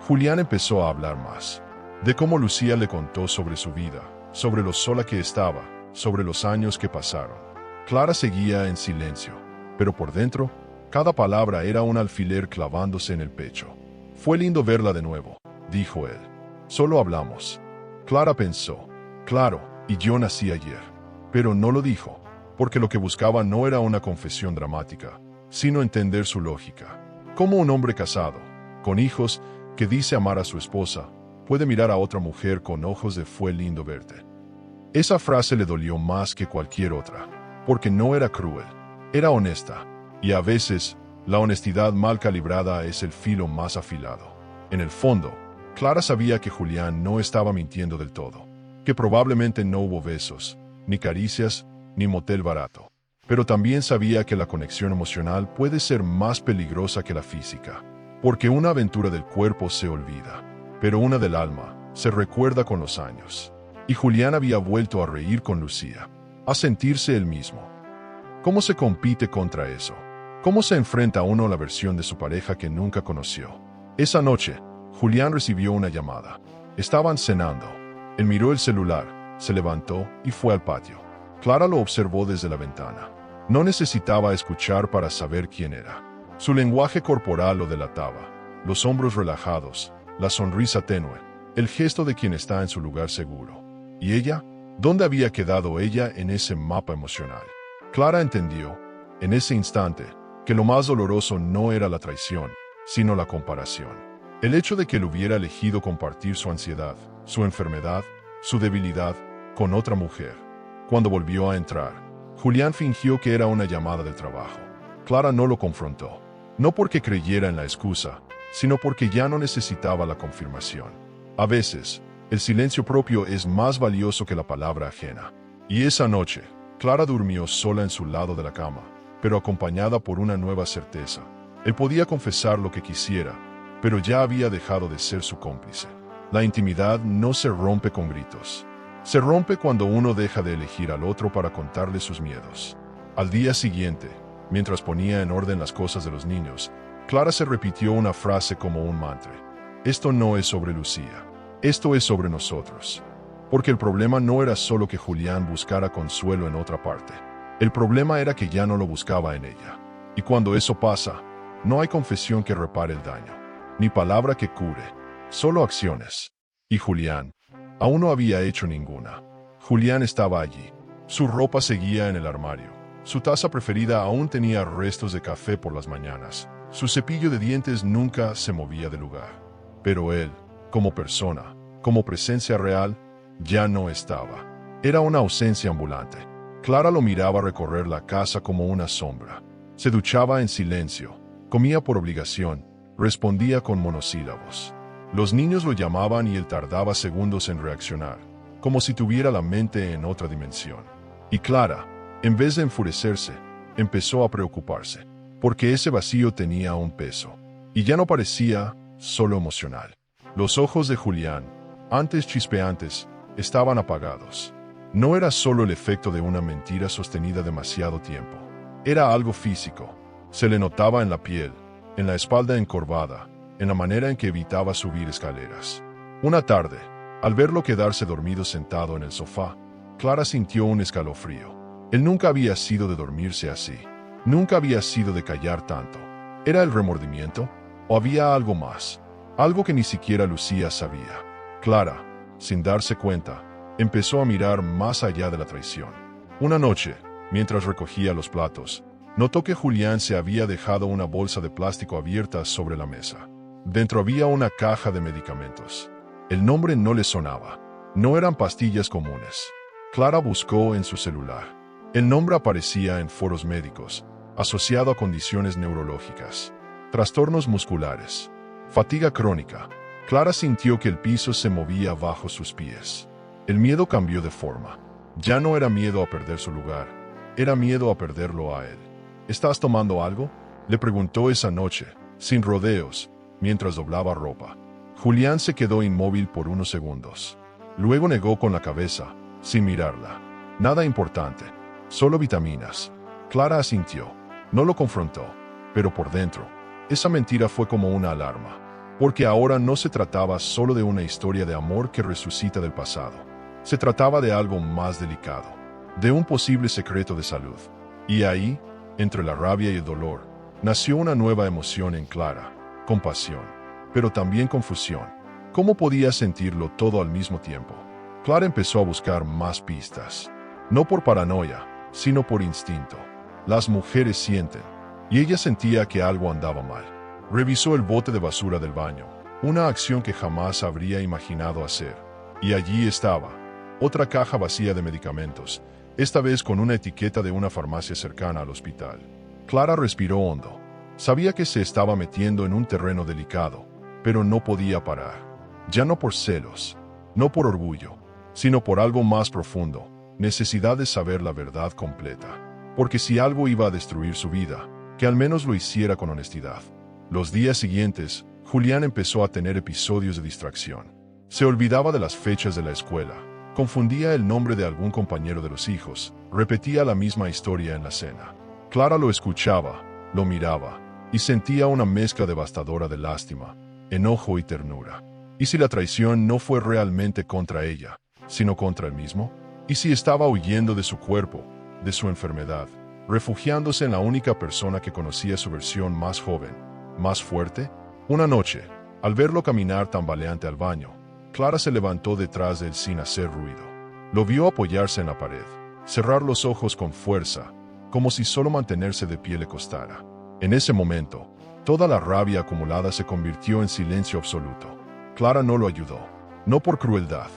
Julián empezó a hablar más. De cómo Lucía le contó sobre su vida, sobre lo sola que estaba, sobre los años que pasaron. Clara seguía en silencio, pero por dentro, cada palabra era un alfiler clavándose en el pecho. Fue lindo verla de nuevo, dijo él. Solo hablamos. Clara pensó. Claro, y yo nací ayer. Pero no lo dijo, porque lo que buscaba no era una confesión dramática, sino entender su lógica. Como un hombre casado, con hijos, que dice amar a su esposa, puede mirar a otra mujer con ojos de "fue lindo verte". Esa frase le dolió más que cualquier otra, porque no era cruel, era honesta, y a veces, la honestidad mal calibrada es el filo más afilado. En el fondo, Clara sabía que Julián no estaba mintiendo del todo, que probablemente no hubo besos, ni caricias, ni motel barato. Pero también sabía que la conexión emocional puede ser más peligrosa que la física, porque una aventura del cuerpo se olvida, pero una del alma se recuerda con los años. Y Julián había vuelto a reír con Lucía. a sentirse él mismo. ¿Cómo se compite contra eso? ¿Cómo se enfrenta uno a la versión de su pareja que nunca conoció? Esa noche, Julián recibió una llamada. Estaban cenando. Él miró el celular, se levantó y fue al patio. Clara lo observó desde la ventana. No necesitaba escuchar para saber quién era. Su lenguaje corporal lo delataba. Los hombros relajados, la sonrisa tenue, el gesto de quien está en su lugar seguro. ¿Y ella? ¿Dónde había quedado ella en ese mapa emocional? Clara entendió, en ese instante, que lo más doloroso no era la traición, sino la comparación. El hecho de que él hubiera elegido compartir su ansiedad, su enfermedad, su debilidad, con otra mujer. Cuando volvió a entrar, Julián fingió que era una llamada del trabajo. Clara no lo confrontó, no porque creyera en la excusa, sino porque ya no necesitaba la confirmación. A veces, el silencio propio es más valioso que la palabra ajena. Y esa noche, Clara durmió sola en su lado de la cama, pero acompañada por una nueva certeza. Él podía confesar lo que quisiera, pero ya había dejado de ser su cómplice. La intimidad no se rompe con gritos. Se rompe cuando uno deja de elegir al otro para contarle sus miedos. Al día siguiente, mientras ponía en orden las cosas de los niños, Clara se repitió una frase como un mantra. Esto no es sobre Lucía. Esto es sobre nosotros. Porque el problema no era solo que Julián buscara consuelo en otra parte. El problema era que ya no lo buscaba en ella. Y cuando eso pasa, no hay confesión que repare el daño, ni palabra que cure, solo acciones. Y Julián aún no había hecho ninguna. Julián estaba allí. Su ropa seguía en el armario. Su taza preferida aún tenía restos de café por las mañanas. Su cepillo de dientes nunca se movía del lugar. Pero él, como persona, como presencia real, ya no estaba. Era una ausencia ambulante. Clara lo miraba recorrer la casa como una sombra. Se duchaba en silencio, comía por obligación, respondía con monosílabos. Los niños lo llamaban y él tardaba segundos en reaccionar, como si tuviera la mente en otra dimensión. Y Clara, en vez de enfurecerse, empezó a preocuparse, porque ese vacío tenía un peso, y ya no parecía solo emocional. Los ojos de Julián, antes chispeantes, estaban apagados. No era solo el efecto de una mentira sostenida demasiado tiempo. Era algo físico. Se le notaba en la piel, en la espalda encorvada, en la manera en que evitaba subir escaleras. Una tarde, al verlo quedarse dormido sentado en el sofá, Clara sintió un escalofrío. Él nunca había sido de dormirse así. Nunca había sido de callar tanto. ¿Era el remordimiento? ¿O había algo más? Algo que ni siquiera Lucía sabía. Clara, sin darse cuenta, empezó a mirar más allá de la traición. Una noche, mientras recogía los platos, notó que Julián se había dejado una bolsa de plástico abierta sobre la mesa. Dentro había una caja de medicamentos. El nombre no le sonaba. No eran pastillas comunes. Clara buscó en su celular. El nombre aparecía en foros médicos, asociado a condiciones neurológicas, trastornos musculares, fatiga crónica. Clara sintió que el piso se movía bajo sus pies. El miedo cambió de forma. Ya no era miedo a perder su lugar, era miedo a perderlo a él. ¿Estás tomando algo?, le preguntó esa noche, sin rodeos, mientras doblaba ropa. Julián se quedó inmóvil por unos segundos. Luego negó con la cabeza, sin mirarla. Nada importante, solo vitaminas. Clara asintió. No lo confrontó, pero por dentro, esa mentira fue como una alarma. Porque ahora no se trataba solo de una historia de amor que resucita del pasado. Se trataba de algo más delicado, de un posible secreto de salud. Y ahí, entre la rabia y el dolor, nació una nueva emoción en Clara, compasión, pero también confusión. ¿Cómo podía sentirlo todo al mismo tiempo? Clara empezó a buscar más pistas. No por paranoia, sino por instinto. Las mujeres sienten, y ella sentía que algo andaba mal. Revisó el bote de basura del baño, una acción que jamás habría imaginado hacer. Y allí estaba, otra caja vacía de medicamentos, esta vez con una etiqueta de una farmacia cercana al hospital. Clara respiró hondo. Sabía que se estaba metiendo en un terreno delicado, pero no podía parar. Ya no por celos, no por orgullo, sino por algo más profundo, necesidad de saber la verdad completa. Porque si algo iba a destruir su vida, que al menos lo hiciera con honestidad. Los días siguientes, Julián empezó a tener episodios de distracción. Se olvidaba de las fechas de la escuela, confundía el nombre de algún compañero de los hijos, Repetía la misma historia en la cena. Clara lo escuchaba, lo miraba, y sentía una mezcla devastadora de lástima, enojo y ternura. ¿Y si la traición no fue realmente contra ella, sino contra él mismo? ¿Y si estaba huyendo de su cuerpo, de su enfermedad, refugiándose en la única persona que conocía su versión más joven, más fuerte? Una noche, al verlo caminar tambaleante al baño, Clara se levantó detrás de él sin hacer ruido. Lo vio apoyarse en la pared, cerrar los ojos con fuerza, como si solo mantenerse de pie le costara. En ese momento, toda la rabia acumulada se convirtió en silencio absoluto. Clara no lo ayudó, no por crueldad,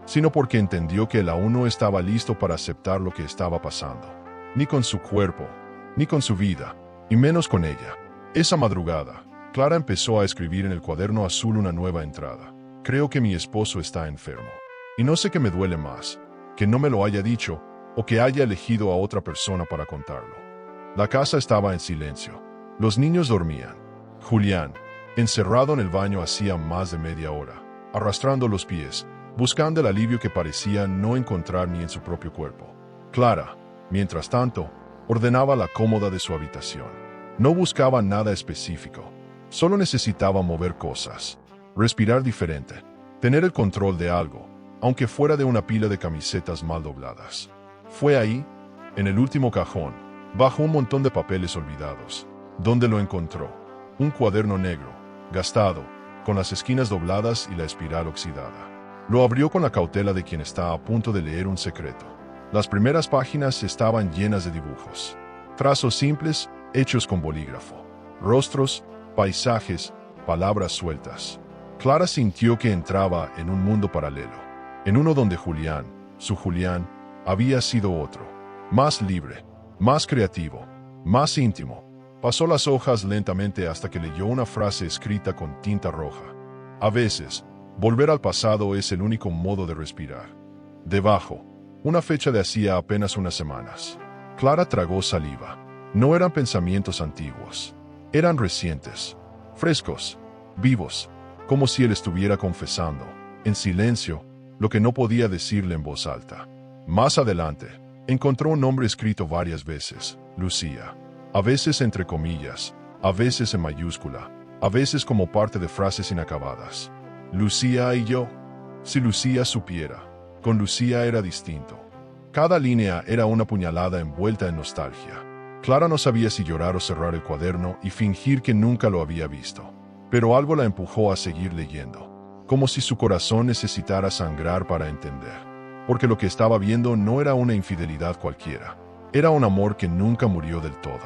sino porque entendió que él aún no estaba listo para aceptar lo que estaba pasando. Ni con su cuerpo, ni con su vida, y menos con ella. Esa madrugada, Clara empezó a escribir en el cuaderno azul una nueva entrada. Creo que mi esposo está enfermo. Y no sé qué me duele más, que no me lo haya dicho, o que haya elegido a otra persona para contarlo. La casa estaba en silencio. Los niños dormían. Julián, encerrado en el baño hacía más de media hora, arrastrando los pies, buscando el alivio que parecía no encontrar ni en su propio cuerpo. Clara, mientras tanto, ordenaba la cómoda de su habitación. No buscaba nada específico, solo necesitaba mover cosas, respirar diferente, tener el control de algo, aunque fuera de una pila de camisetas mal dobladas. Fue ahí, en el último cajón, bajo un montón de papeles olvidados, donde lo encontró. Un cuaderno negro, gastado, con las esquinas dobladas y la espiral oxidada. Lo abrió con la cautela de quien está a punto de leer un secreto. Las primeras páginas estaban llenas de dibujos. Trazos simples, hechos con bolígrafo. Rostros, paisajes, palabras sueltas. Clara sintió que entraba en un mundo paralelo. En uno donde Julián, su Julián, había sido otro. Más libre, más creativo, más íntimo. Pasó las hojas lentamente hasta que leyó una frase escrita con tinta roja. A veces, volver al pasado es el único modo de respirar. Debajo, una fecha de hacía apenas unas semanas. Clara tragó saliva. No eran pensamientos antiguos. Eran recientes, frescos, vivos, como si él estuviera confesando, en silencio, lo que no podía decirle en voz alta. Más adelante, encontró un nombre escrito varias veces, Lucía. A veces entre comillas, a veces en mayúscula, a veces como parte de frases inacabadas. Lucía y yo. Si Lucía supiera, con Lucía era distinto. Cada línea era una puñalada envuelta en nostalgia. Clara no sabía si llorar o cerrar el cuaderno y fingir que nunca lo había visto. Pero algo la empujó a seguir leyendo, como si su corazón necesitara sangrar para entender. Porque lo que estaba viendo no era una infidelidad cualquiera. Era un amor que nunca murió del todo,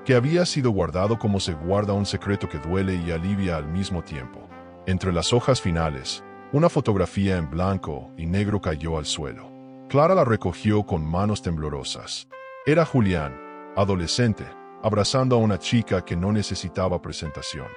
que había sido guardado como se guarda un secreto que duele y alivia al mismo tiempo. Entre las hojas finales, una fotografía en blanco y negro cayó al suelo. Clara la recogió con manos temblorosas. Era Julián, adolescente, abrazando a una chica que no necesitaba presentación.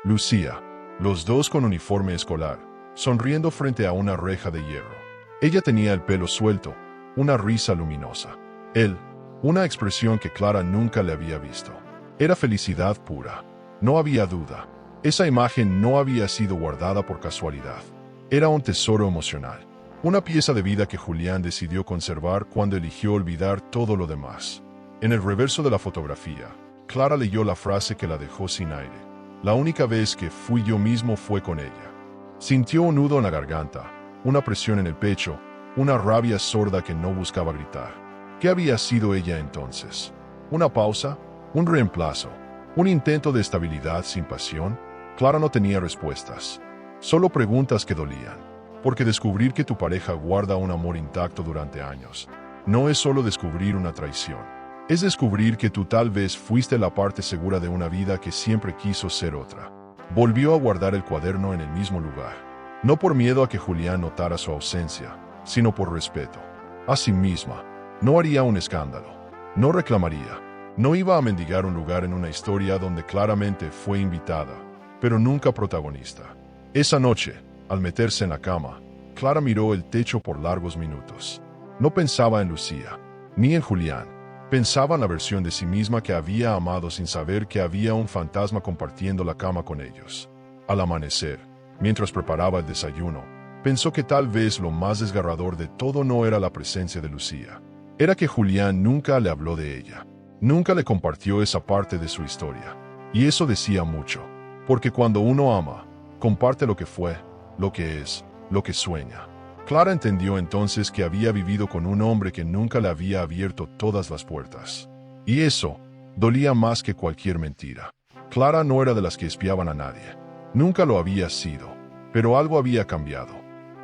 Lucía, los dos con uniforme escolar, sonriendo frente a una reja de hierro. Ella tenía el pelo suelto, una risa luminosa. Él, una expresión que Clara nunca le había visto. Era felicidad pura. No había duda. Esa imagen no había sido guardada por casualidad. Era un tesoro emocional. Una pieza de vida que Julián decidió conservar cuando eligió olvidar todo lo demás. En el reverso de la fotografía, Clara leyó la frase que la dejó sin aire. La única vez que fui yo mismo fue con ella. Sintió un nudo en la garganta, una presión en el pecho, una rabia sorda que no buscaba gritar. ¿Qué había sido ella entonces? ¿Una pausa? ¿Un reemplazo? ¿Un intento de estabilidad sin pasión? Clara no tenía respuestas. Solo preguntas que dolían. Porque descubrir que tu pareja guarda un amor intacto durante años no es solo descubrir una traición. Es descubrir que tú tal vez fuiste la parte segura de una vida que siempre quiso ser otra. Volvió a guardar el cuaderno en el mismo lugar. No por miedo a que Julián notara su ausencia, sino por respeto. A sí misma. No haría un escándalo. No reclamaría. No iba a mendigar un lugar en una historia donde claramente fue invitada, pero nunca protagonista. Esa noche, al meterse en la cama, Clara miró el techo por largos minutos. No pensaba en Lucía, ni en Julián. Pensaba en la versión de sí misma que había amado sin saber que había un fantasma compartiendo la cama con ellos. Al amanecer, mientras preparaba el desayuno, pensó que tal vez lo más desgarrador de todo no era la presencia de Lucía. era que Julián nunca le habló de ella. Nunca le compartió esa parte de su historia. Y eso decía mucho, porque cuando uno ama, comparte lo que fue, lo que es, lo que sueña. Clara entendió entonces que había vivido con un hombre que nunca le había abierto todas las puertas. Y eso dolía más que cualquier mentira. Clara no era de las que espiaban a nadie. Nunca lo había sido, pero algo había cambiado.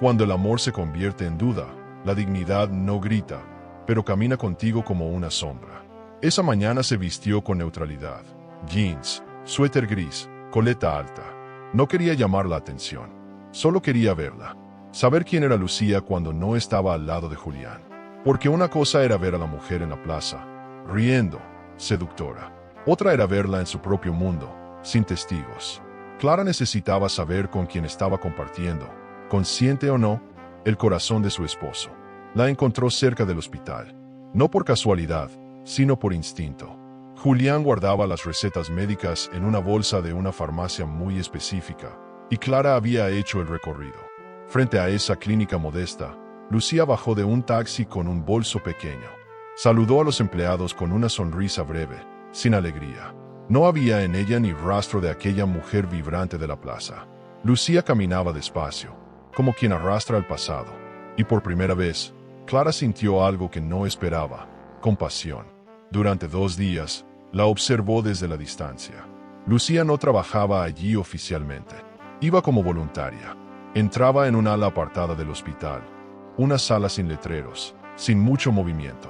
Cuando el amor se convierte en duda, la dignidad no grita, pero camina contigo como una sombra. Esa mañana se vistió con neutralidad. Jeans, suéter gris, coleta alta. No quería llamar la atención. Solo quería verla. Saber quién era Lucía cuando no estaba al lado de Julián. Porque una cosa era ver a la mujer en la plaza, riendo, seductora. Otra era verla en su propio mundo, sin testigos. Clara necesitaba saber con quién estaba compartiendo, consciente o no, el corazón de su esposo. La encontró cerca del hospital. No por casualidad, sino por instinto. Julián guardaba las recetas médicas en una bolsa de una farmacia muy específica, y Clara había hecho el recorrido. Frente a esa clínica modesta, Lucía bajó de un taxi con un bolso pequeño. Saludó a los empleados con una sonrisa breve, sin alegría. No había en ella ni rastro de aquella mujer vibrante de la plaza. Lucía caminaba despacio, como quien arrastra el pasado, y por primera vez, Clara sintió algo que no esperaba: compasión. Durante 2 días, la observó desde la distancia. Lucía no trabajaba allí oficialmente. Iba como voluntaria. Entraba en un ala apartada del hospital, una sala sin letreros, sin mucho movimiento.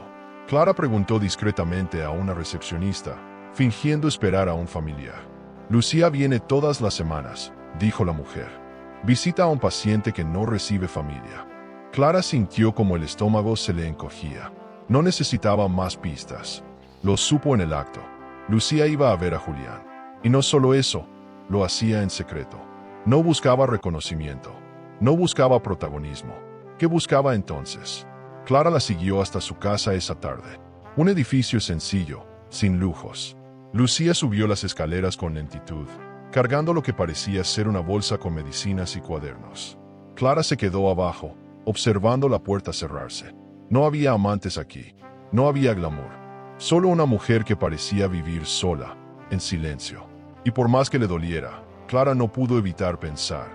Clara preguntó discretamente a una recepcionista, fingiendo esperar a un familiar. Lucía viene todas las semanas, dijo la mujer. Visita a un paciente que no recibe familia. Clara sintió como el estómago se le encogía. No necesitaba más pistas. Lo supo en el acto. Lucía iba a ver a Julián. Y no solo eso, lo hacía en secreto. No buscaba reconocimiento. No buscaba protagonismo. ¿Qué buscaba entonces? Clara la siguió hasta su casa esa tarde. Un edificio sencillo, sin lujos. Lucía subió las escaleras con lentitud, cargando lo que parecía ser una bolsa con medicinas y cuadernos. Clara se quedó abajo, observando la puerta cerrarse. No había amantes aquí. No había glamour. Solo una mujer que parecía vivir sola, en silencio. Y por más que le doliera, Clara no pudo evitar pensar: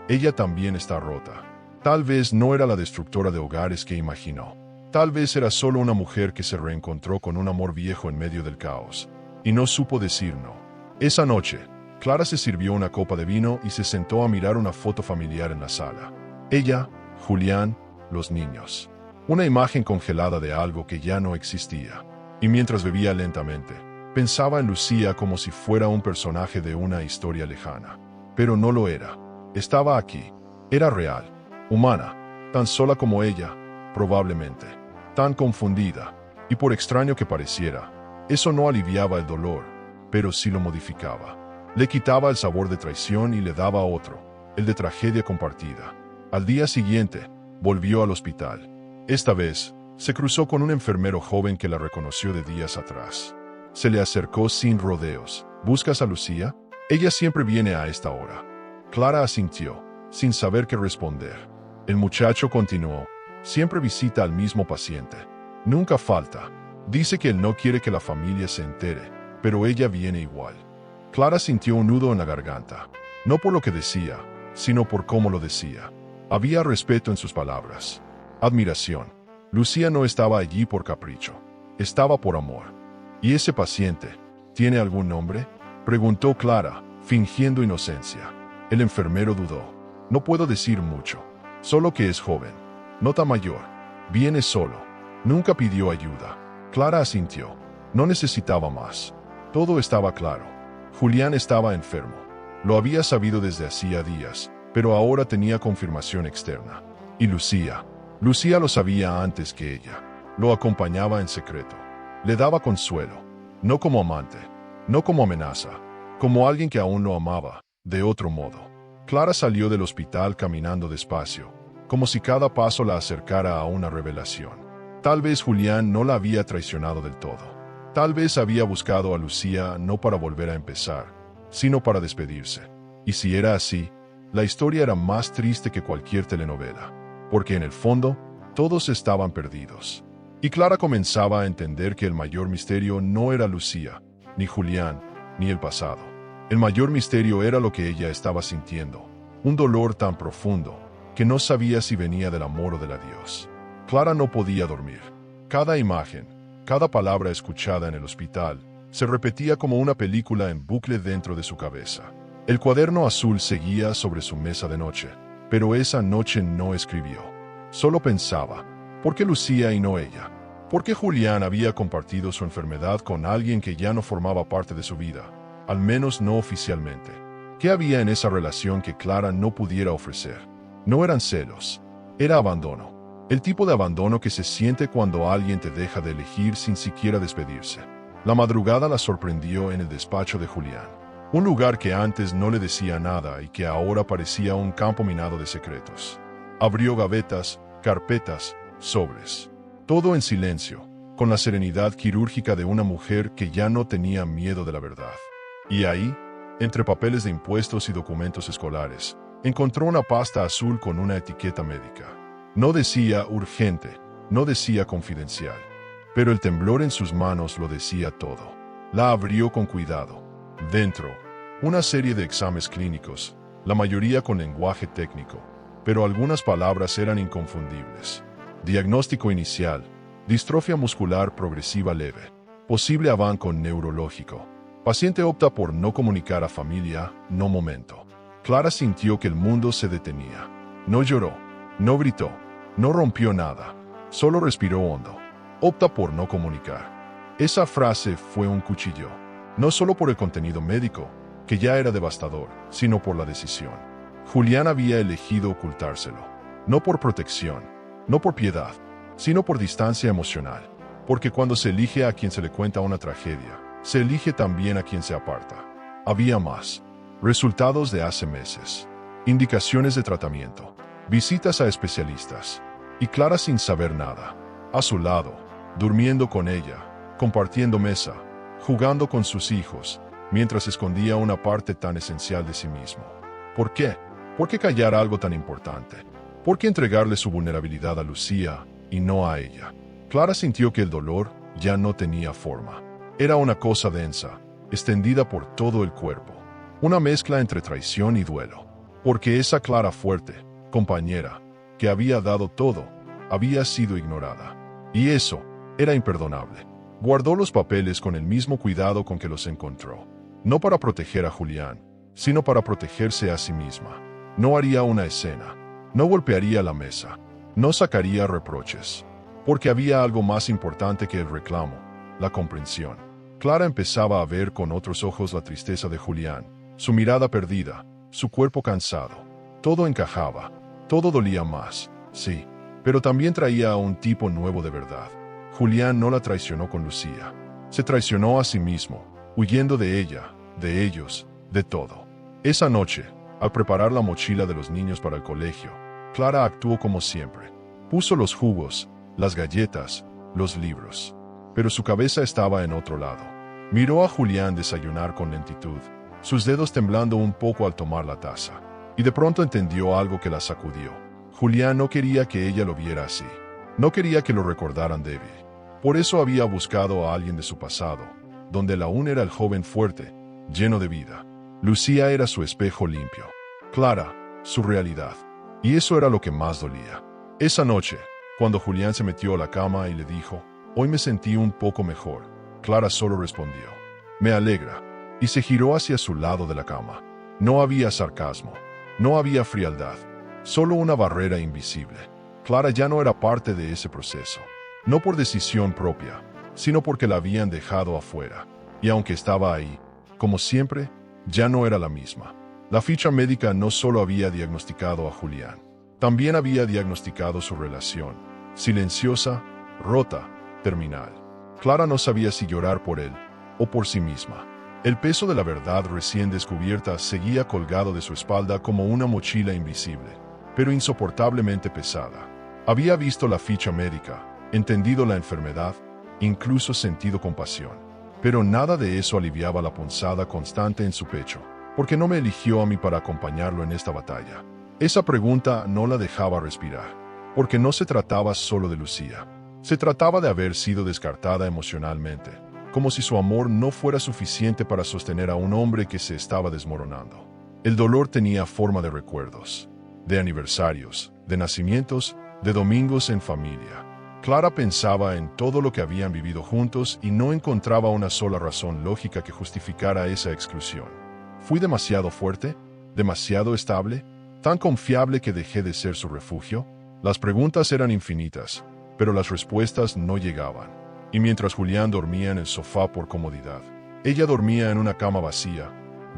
ella también está rota. Tal vez no era la destructora de hogares que imaginó. Tal vez era solo una mujer que se reencontró con un amor viejo en medio del caos, y no supo decir no. Esa noche, Clara se sirvió una copa de vino y se sentó a mirar una foto familiar en la sala. Ella, Julián, los niños. Una imagen congelada de algo que ya no existía. Y mientras bebía lentamente, pensaba en Lucía como si fuera un personaje de una historia lejana. Pero no lo era. Estaba aquí. Era real. Humana. Tan sola como ella, probablemente. Tan confundida. Y por extraño que pareciera, eso no aliviaba el dolor, pero sí lo modificaba. Le quitaba el sabor de traición y le daba otro, el de tragedia compartida. Al día siguiente, volvió al hospital. Esta vez, se cruzó con un enfermero joven que la reconoció de días atrás. Se le acercó sin rodeos. ¿Buscas a Lucía? Ella siempre viene a esta hora. Clara asintió, sin saber qué responder. El muchacho continuó. Siempre visita al mismo paciente. Nunca falta. Dice que él no quiere que la familia se entere, pero ella viene igual. Clara sintió un nudo en la garganta. No por lo que decía, sino por cómo lo decía. Había respeto en sus palabras. Admiración. Lucía no estaba allí por capricho. Estaba por amor. ¿Y ese paciente tiene algún nombre?, preguntó Clara, fingiendo inocencia. El enfermero dudó. No puedo decir mucho. Solo que es joven. Nota mayor. Viene solo. Nunca pidió ayuda. Clara asintió. No necesitaba más. Todo estaba claro. Julián estaba enfermo. Lo había sabido desde hacía días, pero ahora tenía confirmación externa. Y Lucía. Lucía lo sabía antes que ella. Lo acompañaba en secreto. Le daba consuelo. No como amante. No como amenaza. Como alguien que aún lo amaba, de otro modo. Clara salió del hospital caminando despacio, como si cada paso la acercara a una revelación. Tal vez Julián no la había traicionado del todo. Tal vez había buscado a Lucía no para volver a empezar, sino para despedirse. Y si era así, la historia era más triste que cualquier telenovela, porque en el fondo, todos estaban perdidos. Y Clara comenzaba a entender que el mayor misterio no era Lucía, ni Julián, ni el pasado. El mayor misterio era lo que ella estaba sintiendo, un dolor tan profundo que no sabía si venía del amor o del adiós. Clara no podía dormir. Cada imagen, cada palabra escuchada en el hospital, se repetía como una película en bucle dentro de su cabeza. El cuaderno azul seguía sobre su mesa de noche, pero esa noche no escribió. Solo pensaba, ¿por qué Lucía y no ella? ¿Por qué Julián había compartido su enfermedad con alguien que ya no formaba parte de su vida, al menos no oficialmente? ¿Qué había en esa relación que Clara no pudiera ofrecer? No eran celos, era abandono. El tipo de abandono que se siente cuando alguien te deja de elegir sin siquiera despedirse. La madrugada la sorprendió en el despacho de Julián, un lugar que antes no le decía nada y que ahora parecía un campo minado de secretos. Abrió gavetas, carpetas, sobres. Todo en silencio, con la serenidad quirúrgica de una mujer que ya no tenía miedo de la verdad. Y ahí, entre papeles de impuestos y documentos escolares, encontró una pasta azul con una etiqueta médica. No decía urgente, no decía confidencial, pero el temblor en sus manos lo decía todo. La abrió con cuidado. Dentro, una serie de exámenes clínicos, la mayoría con lenguaje técnico, pero algunas palabras eran inconfundibles. Diagnóstico inicial: distrofia muscular progresiva leve, posible avance neurológico. Paciente opta por no comunicar a familia, no momento. Clara sintió que el mundo se detenía. No lloró, no gritó, no rompió nada, solo respiró hondo. Opta por no comunicar. Esa frase fue un cuchillo, no solo por el contenido médico, que ya era devastador, sino por la decisión. Julián había elegido ocultárselo, no por protección, no por piedad, sino por distancia emocional, porque cuando se elige a quien se le cuenta una tragedia, se elige también a quien se aparta. Había más. Resultados de hace meses, indicaciones de tratamiento, visitas a especialistas, y Clara sin saber nada, a su lado, durmiendo con ella, compartiendo mesa, jugando con sus hijos, mientras escondía una parte tan esencial de sí mismo. ¿Por qué? ¿Por qué callar algo tan importante? ¿Por qué entregarle su vulnerabilidad a Lucía y no a ella? Clara sintió que el dolor ya no tenía forma. Era una cosa densa, extendida por todo el cuerpo. Una mezcla entre traición y duelo. Porque esa Clara fuerte, compañera, que había dado todo, había sido ignorada. Y eso era imperdonable. Guardó los papeles con el mismo cuidado con que los encontró. No para proteger a Julián, sino para protegerse a sí misma. No haría una escena. No golpearía la mesa. No sacaría reproches. Porque había algo más importante que el reclamo, la comprensión. Clara empezaba a ver con otros ojos la tristeza de Julián, su mirada perdida, su cuerpo cansado. Todo encajaba, todo dolía más, sí, pero también traía a un tipo nuevo de verdad. Julián no la traicionó con Lucía. Se traicionó a sí mismo, huyendo de ella, de ellos, de todo. Esa noche, al preparar la mochila de los niños para el colegio, Clara actuó como siempre. Puso los jugos, las galletas, los libros. Pero su cabeza estaba en otro lado. Miró a Julián desayunar con lentitud, sus dedos temblando un poco al tomar la taza. Y de pronto entendió algo que la sacudió. Julián no quería que ella lo viera así. No quería que lo recordaran débil. Por eso había buscado a alguien de su pasado, donde él aún era el joven fuerte, lleno de vida. Lucía era su espejo limpio. Clara, su realidad. Y eso era lo que más dolía. Esa noche, cuando Julián se metió a la cama y le dijo: «Hoy me sentí un poco mejor», Clara solo respondió: «Me alegra», y se giró hacia su lado de la cama. No había sarcasmo, no había frialdad, solo una barrera invisible. Clara ya no era parte de ese proceso, no por decisión propia, sino porque la habían dejado afuera. Y aunque estaba ahí, como siempre, ya no era la misma. La ficha médica no solo había diagnosticado a Julián, también había diagnosticado su relación, silenciosa, rota, terminal. Clara no sabía si llorar por él o por sí misma. El peso de la verdad recién descubierta seguía colgado de su espalda como una mochila invisible, pero insoportablemente pesada. Había visto la ficha médica, entendido la enfermedad, incluso sentido compasión. Pero nada de eso aliviaba la punzada constante en su pecho. ¿Por qué no me eligió a mí para acompañarlo en esta batalla? Esa pregunta no la dejaba respirar, porque no se trataba solo de Lucía. Se trataba de haber sido descartada emocionalmente, como si su amor no fuera suficiente para sostener a un hombre que se estaba desmoronando. El dolor tenía forma de recuerdos, de aniversarios, de nacimientos, de domingos en familia. Clara pensaba en todo lo que habían vivido juntos y no encontraba una sola razón lógica que justificara esa exclusión. ¿Fui demasiado fuerte? ¿Demasiado estable? ¿Tan confiable que dejé de ser su refugio? Las preguntas eran infinitas, pero las respuestas no llegaban. Y mientras Julián dormía en el sofá por comodidad, ella dormía en una cama vacía,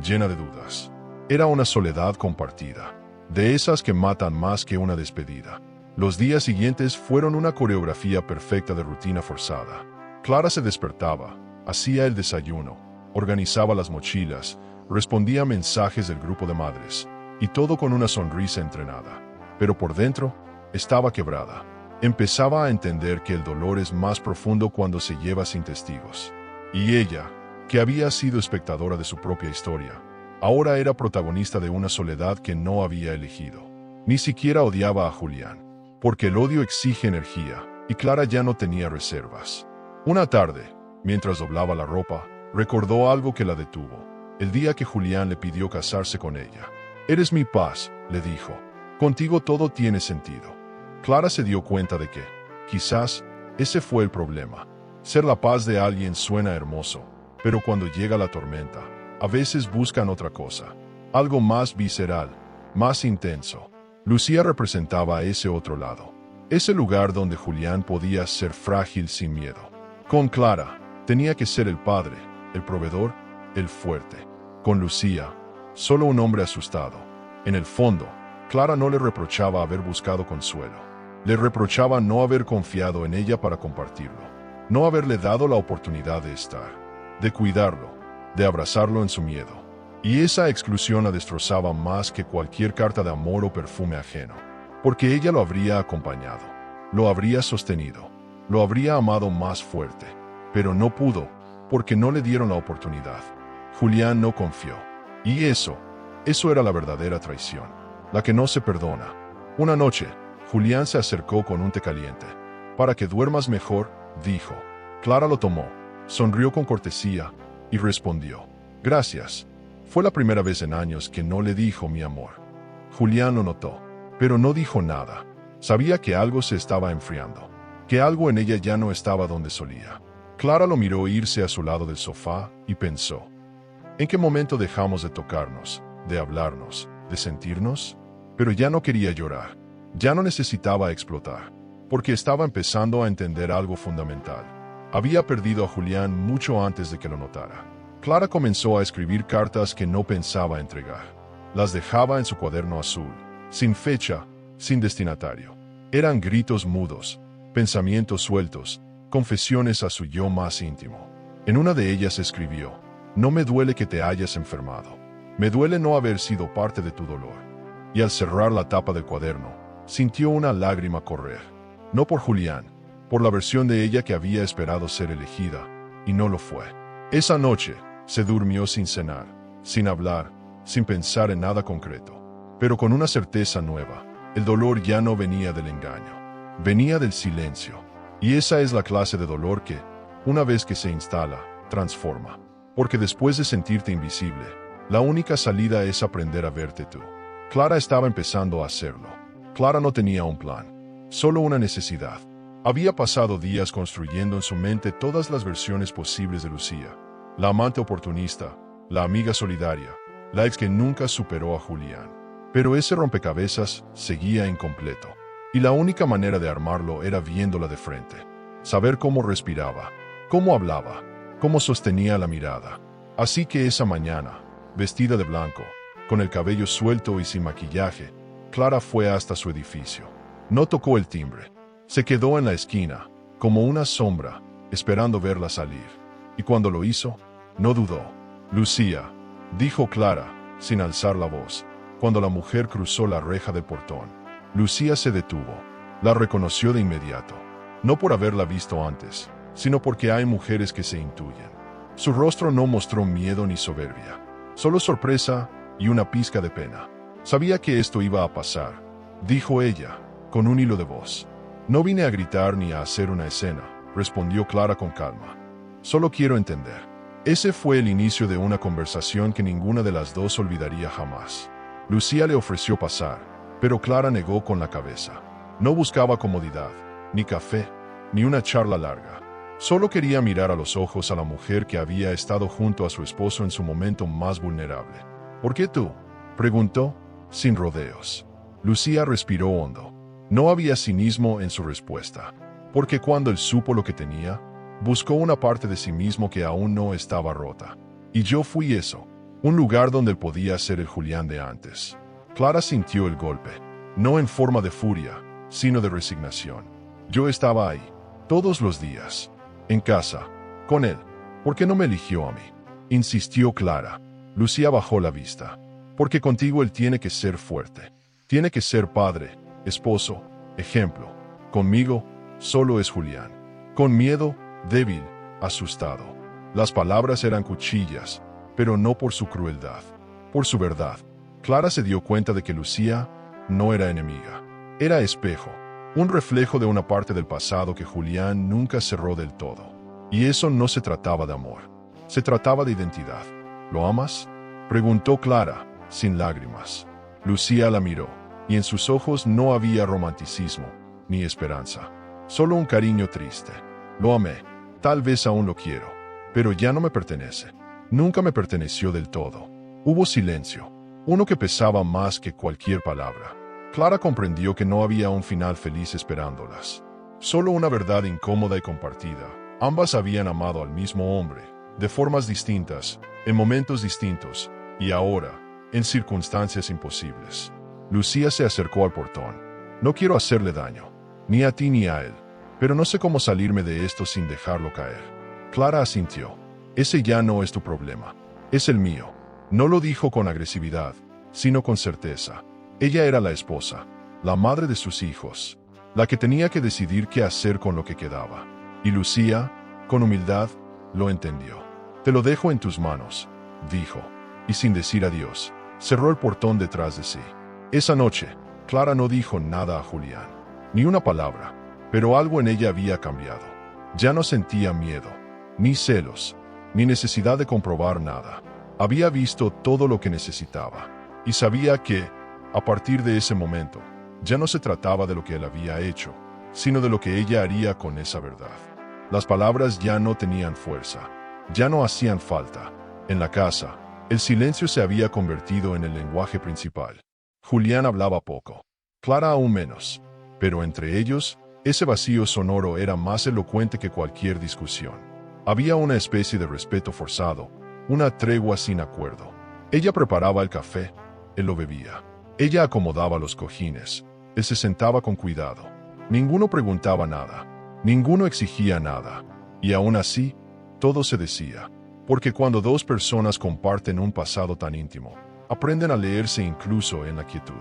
llena de dudas. Era una soledad compartida, de esas que matan más que una despedida. Los días siguientes fueron una coreografía perfecta de rutina forzada. Clara se despertaba, hacía el desayuno, organizaba las mochilas, respondía a mensajes del grupo de madres, y todo con una sonrisa entrenada. Pero por dentro, estaba quebrada. Empezaba a entender que el dolor es más profundo cuando se lleva sin testigos. Y ella, que había sido espectadora de su propia historia, ahora era protagonista de una soledad que no había elegido. Ni siquiera odiaba a Julián, porque el odio exige energía, y Clara ya no tenía reservas. Una tarde, mientras doblaba la ropa, recordó algo que la detuvo. El día que Julián le pidió casarse con ella. «Eres mi paz», le dijo. «Contigo todo tiene sentido». Clara se dio cuenta de que, quizás, ese fue el problema. Ser la paz de alguien suena hermoso, pero cuando llega la tormenta, a veces buscan otra cosa. Algo más visceral, más intenso. Lucía representaba ese otro lado. Ese lugar donde Julián podía ser frágil sin miedo. Con Clara, tenía que ser el padre, el proveedor, el fuerte. Con Lucía, solo un hombre asustado. En el fondo, Clara no le reprochaba haber buscado consuelo. Le reprochaba no haber confiado en ella para compartirlo, no haberle dado la oportunidad de estar, de cuidarlo, de abrazarlo en su miedo. Y esa exclusión la destrozaba más que cualquier carta de amor o perfume ajeno, porque ella lo habría acompañado, lo habría sostenido, lo habría amado más fuerte, pero no pudo, porque no le dieron la oportunidad. Julián no confió. Y eso era la verdadera traición, la que no se perdona. Una noche, Julián se acercó con un té caliente. «Para que duermas mejor», dijo. Clara lo tomó, sonrió con cortesía y respondió: «Gracias». Fue la primera vez en años que no le dijo mi amor. Julián lo notó, pero no dijo nada. Sabía que algo se estaba enfriando, que algo en ella ya no estaba donde solía. Clara lo miró irse a su lado del sofá y pensó: ¿en qué momento dejamos de tocarnos, de hablarnos, de sentirnos? Pero ya no quería llorar. Ya no necesitaba explotar, porque estaba empezando a entender algo fundamental. Había perdido a Julián mucho antes de que lo notara. Clara comenzó a escribir cartas que no pensaba entregar. Las dejaba en su cuaderno azul, sin fecha, sin destinatario. Eran gritos mudos, pensamientos sueltos, confesiones a su yo más íntimo. En una de ellas escribió: «No me duele que te hayas enfermado. Me duele no haber sido parte de tu dolor». Y al cerrar la tapa del cuaderno, sintió una lágrima correr. No por Julián, por la versión de ella que había esperado ser elegida, y no lo fue. Esa noche, se durmió sin cenar, sin hablar, sin pensar en nada concreto, pero con una certeza nueva. El dolor ya no venía del engaño, venía del silencio. Y esa es la clase de dolor que, una vez que se instala, transforma. Porque después de sentirte invisible, la única salida es aprender a verte tú. Clara estaba empezando a hacerlo. Clara no tenía un plan, solo una necesidad. Había pasado días construyendo en su mente todas las versiones posibles de Lucía. La amante oportunista, la amiga solidaria, la ex que nunca superó a Julián. Pero ese rompecabezas seguía incompleto. Y la única manera de armarlo era viéndola de frente. Saber cómo respiraba, cómo hablaba, cómo sostenía la mirada. Así que esa mañana, vestida de blanco, con el cabello suelto y sin maquillaje, Clara fue hasta su edificio. No tocó el timbre. Se quedó en la esquina, como una sombra, esperando verla salir. Y cuando lo hizo, no dudó. «Lucía», dijo Clara, sin alzar la voz, cuando la mujer cruzó la reja del portón. Lucía se detuvo. La reconoció de inmediato. No por haberla visto antes, sino porque hay mujeres que se intuyen. Su rostro no mostró miedo ni soberbia, solo sorpresa y una pizca de pena. «Sabía que esto iba a pasar», dijo ella, con un hilo de voz. No vine a gritar ni a hacer una escena, respondió Clara con calma. Solo quiero entender. Ese fue el inicio de una conversación que ninguna de las dos olvidaría jamás. Lucía le ofreció pasar, pero Clara negó con la cabeza. No buscaba comodidad, ni café, ni una charla larga. Solo quería mirar a los ojos a la mujer que había estado junto a su esposo en su momento más vulnerable. ¿Por qué tú?, preguntó, sin rodeos. Lucía respiró hondo. No había cinismo en su respuesta, porque cuando él supo lo que tenía, buscó una parte de sí mismo que aún no estaba rota. Y yo fui eso, un lugar donde él podía ser el Julián de antes. Clara sintió el golpe, no en forma de furia, sino de resignación. Yo estaba ahí, todos los días, en casa, con él. ¿Por qué no me eligió a mí?, insistió Clara. Lucía bajó la vista. Porque contigo él tiene que ser fuerte. Tiene que ser padre, esposo, ejemplo. Conmigo, solo es Julián. Con miedo, débil, asustado. Las palabras eran cuchillas, pero no por su crueldad, por su verdad. Clara se dio cuenta de que Lucía no era enemiga. Era espejo, un reflejo de una parte del pasado que Julián nunca cerró del todo. Y eso no se trataba de amor. Se trataba de identidad. ¿Lo amas?, preguntó Clara, sin lágrimas. Lucía la miró, y en sus ojos no había romanticismo, ni esperanza. Solo un cariño triste. Lo amé. Tal vez aún lo quiero. Pero ya no me pertenece. Nunca me perteneció del todo. Hubo silencio, uno que pesaba más que cualquier palabra. Clara comprendió que no había un final feliz esperándolas. Solo una verdad incómoda y compartida. Ambas habían amado al mismo hombre, de formas distintas, en momentos distintos, y ahora, en circunstancias imposibles. Lucía se acercó al portón. No quiero hacerle daño, ni a ti ni a él, pero no sé cómo salirme de esto sin dejarlo caer. Clara asintió. Ese ya no es tu problema, es el mío. No lo dijo con agresividad, sino con certeza. Ella era la esposa, la madre de sus hijos, la que tenía que decidir qué hacer con lo que quedaba. Y Lucía, con humildad, lo entendió. Te lo dejo en tus manos, dijo, y sin decir adiós, cerró el portón detrás de sí. Esa noche, Clara no dijo nada a Julián, ni una palabra, pero algo en ella había cambiado. Ya no sentía miedo, ni celos, ni necesidad de comprobar nada. Había visto todo lo que necesitaba, y sabía que, a partir de ese momento, ya no se trataba de lo que él había hecho, sino de lo que ella haría con esa verdad. Las palabras ya no tenían fuerza, ya no hacían falta. En la casa, el silencio se había convertido en el lenguaje principal. Julián hablaba poco, Clara aún menos, pero entre ellos, ese vacío sonoro era más elocuente que cualquier discusión. Había una especie de respeto forzado, una tregua sin acuerdo. Ella preparaba el café, él lo bebía. Ella acomodaba los cojines, él se sentaba con cuidado. Ninguno preguntaba nada, ninguno exigía nada, y aún así, todo se decía. Porque cuando dos personas comparten un pasado tan íntimo, aprenden a leerse incluso en la quietud.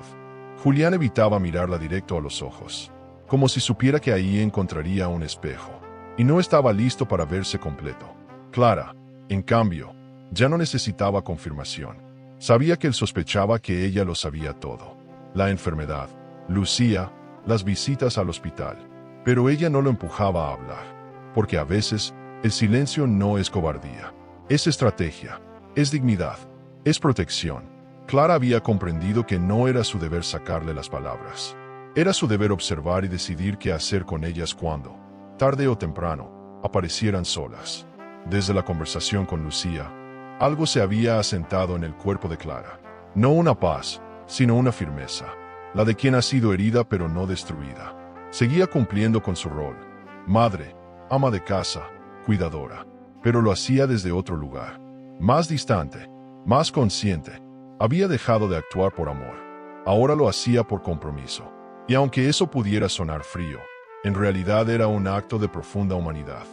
Julián evitaba mirarla directo a los ojos, como si supiera que ahí encontraría un espejo, y no estaba listo para verse completo. Clara, en cambio, ya no necesitaba confirmación. Sabía que él sospechaba que ella lo sabía todo. La enfermedad, Lucía, las visitas al hospital. Pero ella no lo empujaba a hablar, porque a veces, el silencio no es cobardía. Es estrategia, es dignidad, es protección. Clara había comprendido que no era su deber sacarle las palabras. Era su deber observar y decidir qué hacer con ellas cuando, tarde o temprano, aparecieran solas. Desde la conversación con Lucía, algo se había asentado en el cuerpo de Clara. No una paz, sino una firmeza. La de quien ha sido herida pero no destruida. Seguía cumpliendo con su rol. Madre, ama de casa, cuidadora. Pero lo hacía desde otro lugar. Más distante, más consciente. Había dejado de actuar por amor. Ahora lo hacía por compromiso. Y aunque eso pudiera sonar frío, en realidad era un acto de profunda humanidad.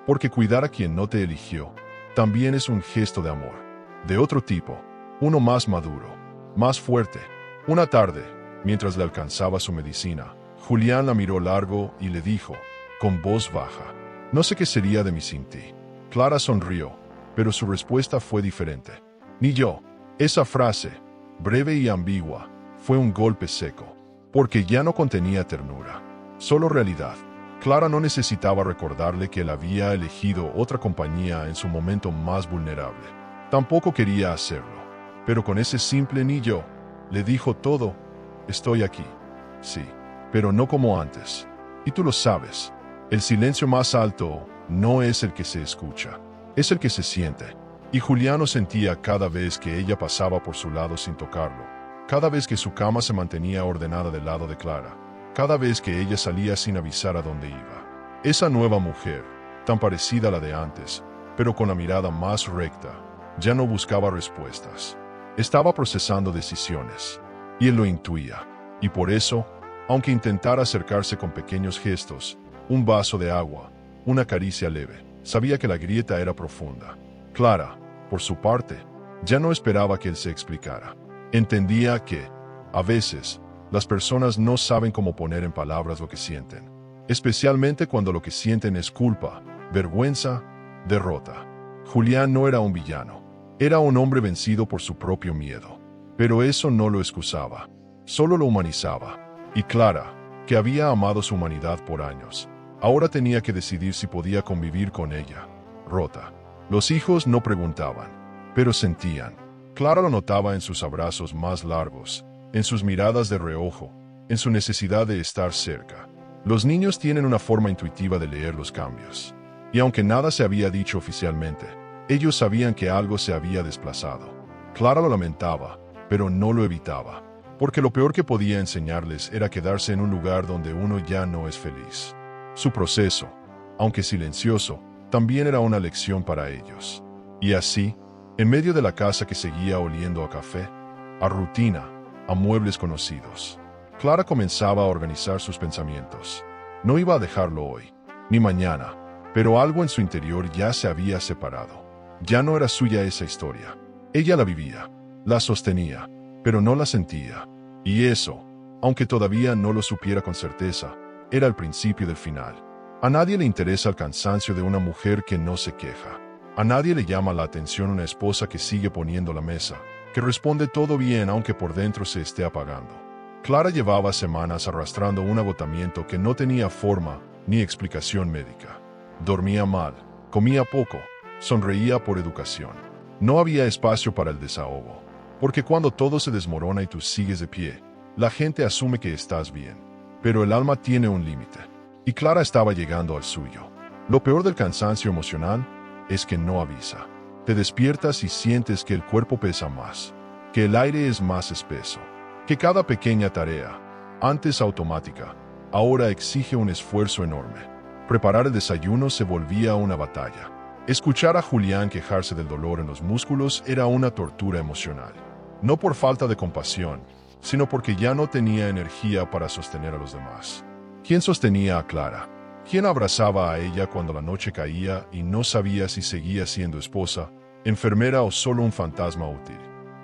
Porque cuidar a quien no te eligió, también es un gesto de amor. De otro tipo, uno más maduro, más fuerte. Una tarde, mientras le alcanzaba su medicina, Julián la miró largo y le dijo, con voz baja, «No sé qué sería de mí sin ti». Clara sonrió, pero su respuesta fue diferente. «Ni yo». Esa frase, breve y ambigua, fue un golpe seco, porque ya no contenía ternura, solo realidad. Clara no necesitaba recordarle que él había elegido otra compañía en su momento más vulnerable. Tampoco quería hacerlo, pero con ese simple ni yo, le dijo todo: estoy aquí. Sí, pero no como antes. Y tú lo sabes, el silencio más alto no es el que se escucha, es el que se siente. Y Juliano sentía cada vez que ella pasaba por su lado sin tocarlo, cada vez que su cama se mantenía ordenada del lado de Clara, cada vez que ella salía sin avisar a dónde iba. Esa nueva mujer, tan parecida a la de antes, pero con la mirada más recta, ya no buscaba respuestas. Estaba procesando decisiones, y él lo intuía. Y por eso, aunque intentara acercarse con pequeños gestos, un vaso de agua, una caricia leve, sabía que la grieta era profunda. Clara, por su parte, ya no esperaba que él se explicara. Entendía que, a veces, las personas no saben cómo poner en palabras lo que sienten, especialmente cuando lo que sienten es culpa, vergüenza, derrota. Julián no era un villano, era un hombre vencido por su propio miedo. Pero eso no lo excusaba, solo lo humanizaba. Y Clara, que había amado su humanidad por años, ahora tenía que decidir si podía convivir con ella, rota. Los hijos no preguntaban, pero sentían. Clara lo notaba en sus abrazos más largos, en sus miradas de reojo, en su necesidad de estar cerca. Los niños tienen una forma intuitiva de leer los cambios. Y aunque nada se había dicho oficialmente, ellos sabían que algo se había desplazado. Clara lo lamentaba, pero no lo evitaba, porque lo peor que podía enseñarles era quedarse en un lugar donde uno ya no es feliz. Su proceso, aunque silencioso, también era una lección para ellos. Y así, en medio de la casa que seguía oliendo a café, a rutina, a muebles conocidos, Clara comenzaba a organizar sus pensamientos. No iba a dejarlo hoy, ni mañana, pero algo en su interior ya se había separado. Ya no era suya esa historia. Ella la vivía, la sostenía, pero no la sentía. Y eso, aunque todavía no lo supiera con certeza, era el principio del final. A nadie le interesa el cansancio de una mujer que no se queja. A nadie le llama la atención una esposa que sigue poniendo la mesa, que responde todo bien aunque por dentro se esté apagando. Clara llevaba semanas arrastrando un agotamiento que no tenía forma ni explicación médica. Dormía mal, comía poco, sonreía por educación. No había espacio para el desahogo, porque cuando todo se desmorona y tú sigues de pie, la gente asume que estás bien. Pero el alma tiene un límite, y Clara estaba llegando al suyo. Lo peor del cansancio emocional es que no avisa. Te despiertas y sientes que el cuerpo pesa más, que el aire es más espeso, que cada pequeña tarea, antes automática, ahora exige un esfuerzo enorme. Preparar el desayuno se volvía una batalla. Escuchar a Julián quejarse del dolor en los músculos era una tortura emocional. No por falta de compasión, sino porque ya no tenía energía para sostener a los demás. ¿Quién sostenía a Clara? ¿Quién abrazaba a ella cuando la noche caía y no sabía si seguía siendo esposa, enfermera o solo un fantasma útil?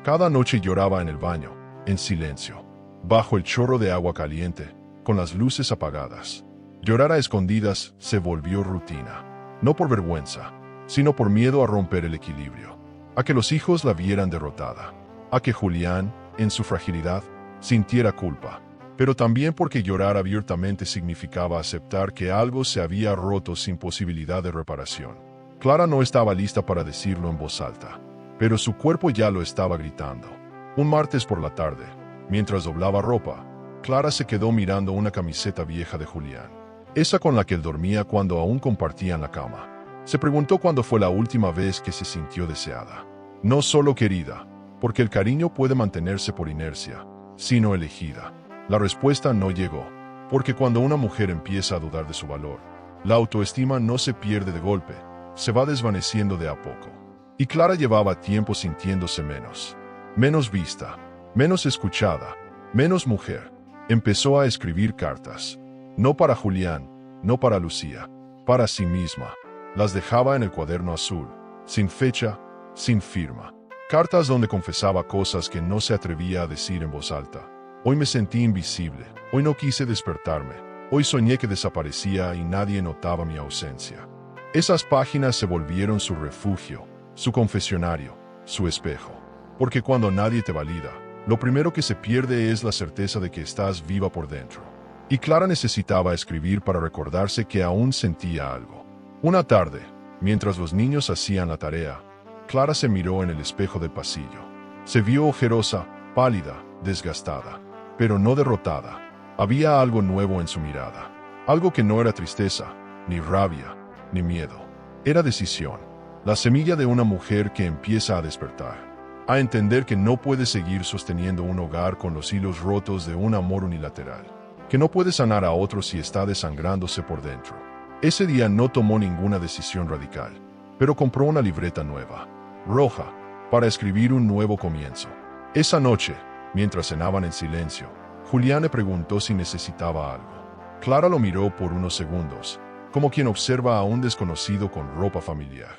Cada noche lloraba en el baño, en silencio, bajo el chorro de agua caliente, con las luces apagadas. Llorar a escondidas se volvió rutina, no por vergüenza, sino por miedo a romper el equilibrio, a que los hijos la vieran derrotada, a que Julián, en su fragilidad, sintiera culpa, pero también porque llorar abiertamente significaba aceptar que algo se había roto sin posibilidad de reparación. Clara no estaba lista para decirlo en voz alta, pero su cuerpo ya lo estaba gritando. Un martes por la tarde, mientras doblaba ropa, Clara se quedó mirando una camiseta vieja de Julián, esa con la que él dormía cuando aún compartían la cama. Se preguntó cuándo fue la última vez que se sintió deseada. No solo querida, porque el cariño puede mantenerse por inercia, sino elegida. La respuesta no llegó, porque cuando una mujer empieza a dudar de su valor, la autoestima no se pierde de golpe, se va desvaneciendo de a poco. Y Clara llevaba tiempo sintiéndose menos vista, menos escuchada, menos mujer. Empezó a escribir cartas, no para Julián, no para Lucía, para sí misma. Las dejaba en el cuaderno azul, sin fecha, sin firma. Cartas donde confesaba cosas que no se atrevía a decir en voz alta. Hoy me sentí invisible, hoy no quise despertarme, hoy soñé que desaparecía y nadie notaba mi ausencia. Esas páginas se volvieron su refugio, su confesionario, su espejo. Porque cuando nadie te valida, lo primero que se pierde es la certeza de que estás viva por dentro. Y Clara necesitaba escribir para recordarse que aún sentía algo. Una tarde, mientras los niños hacían la tarea, Clara se miró en el espejo del pasillo. Se vio ojerosa, pálida, desgastada, pero no derrotada. Había algo nuevo en su mirada. Algo que no era tristeza, ni rabia, ni miedo. Era decisión. La semilla de una mujer que empieza a despertar. A entender que no puede seguir sosteniendo un hogar con los hilos rotos de un amor unilateral. Que no puede sanar a otro si está desangrándose por dentro. Ese día no tomó ninguna decisión radical, pero compró una libreta nueva, roja, para escribir un nuevo comienzo. Esa noche, mientras cenaban en silencio, Julián le preguntó si necesitaba algo. Clara lo miró por unos segundos, como quien observa a un desconocido con ropa familiar.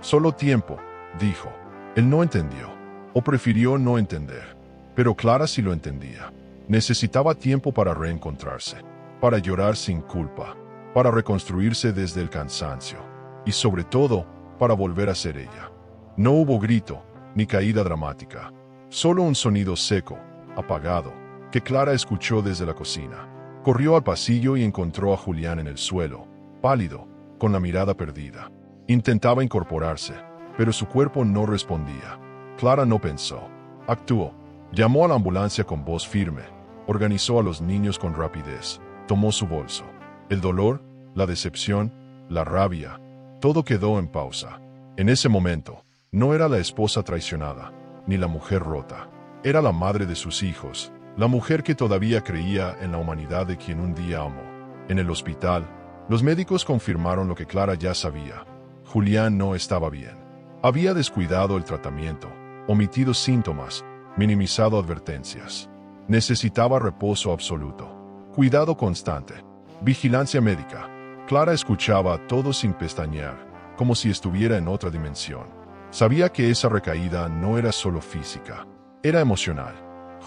Solo tiempo, dijo. Él no entendió, o prefirió no entender, pero Clara sí lo entendía. Necesitaba tiempo para reencontrarse, para llorar sin culpa, para reconstruirse desde el cansancio, y sobre todo, para volver a ser ella. No hubo grito, ni caída dramática, solo un sonido seco, apagado, que Clara escuchó desde la cocina. Corrió al pasillo y encontró a Julián en el suelo, pálido, con la mirada perdida. Intentaba incorporarse, pero su cuerpo no respondía. Clara no pensó. Actuó. Llamó a la ambulancia con voz firme. Organizó a los niños con rapidez. Tomó su bolso. El dolor, la decepción, la rabia, todo quedó en pausa. En ese momento, no era la esposa traicionada, ni la mujer rota. Era la madre de sus hijos, la mujer que todavía creía en la humanidad de quien un día amó. En el hospital, los médicos confirmaron lo que Clara ya sabía. Julián no estaba bien. Había descuidado el tratamiento, omitido síntomas, minimizado advertencias. Necesitaba reposo absoluto, cuidado constante, vigilancia médica. Clara escuchaba todo sin pestañear, como si estuviera en otra dimensión. Sabía que esa recaída no era solo física, era emocional.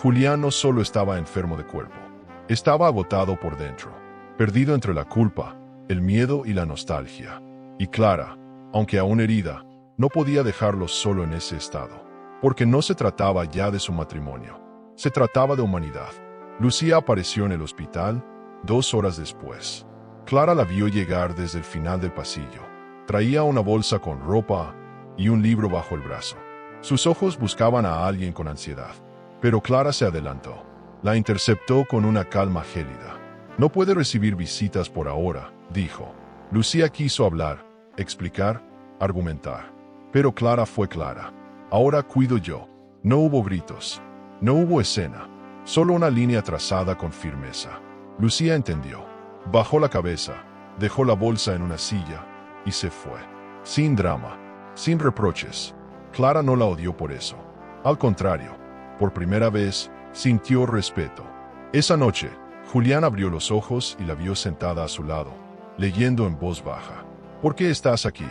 Julián no solo estaba enfermo de cuerpo, estaba agotado por dentro, perdido entre la culpa, el miedo y la nostalgia. Y Clara, aunque aún herida, no podía dejarlo solo en ese estado, porque no se trataba ya de su matrimonio, se trataba de humanidad. Lucía apareció en el hospital 2 horas después. Clara la vio llegar desde el final del pasillo. Traía una bolsa con ropa y un libro bajo el brazo. Sus ojos buscaban a alguien con ansiedad, pero Clara se adelantó. La interceptó con una calma gélida. No puede recibir visitas por ahora, dijo. Lucía quiso hablar, explicar, argumentar. Pero Clara fue clara. Ahora cuido yo. No hubo gritos. No hubo escena. Solo una línea trazada con firmeza. Lucía entendió. Bajó la cabeza, dejó la bolsa en una silla y se fue. Sin drama, sin reproches. Clara no la odió por eso. Al contrario, por primera vez, sintió respeto. Esa noche, Julián abrió los ojos y la vio sentada a su lado, leyendo en voz baja. ¿Por qué estás aquí?,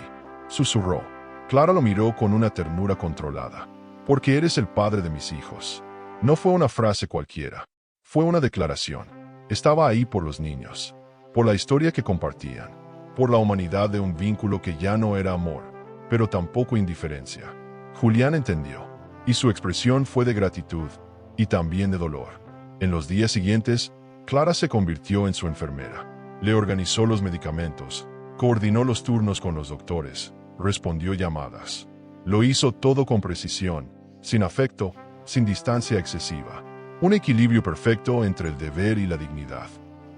susurró. Clara lo miró con una ternura controlada. Porque eres el padre de mis hijos. No fue una frase cualquiera. Fue una declaración. Estaba ahí por los niños, por la historia que compartían, por la humanidad de un vínculo que ya no era amor, pero tampoco indiferencia. Julián entendió, y su expresión fue de gratitud y también de dolor. En los días siguientes, Clara se convirtió en su enfermera. Le organizó los medicamentos, coordinó los turnos con los doctores, respondió llamadas. Lo hizo todo con precisión, sin afecto, sin distancia excesiva. Un equilibrio perfecto entre el deber y la dignidad.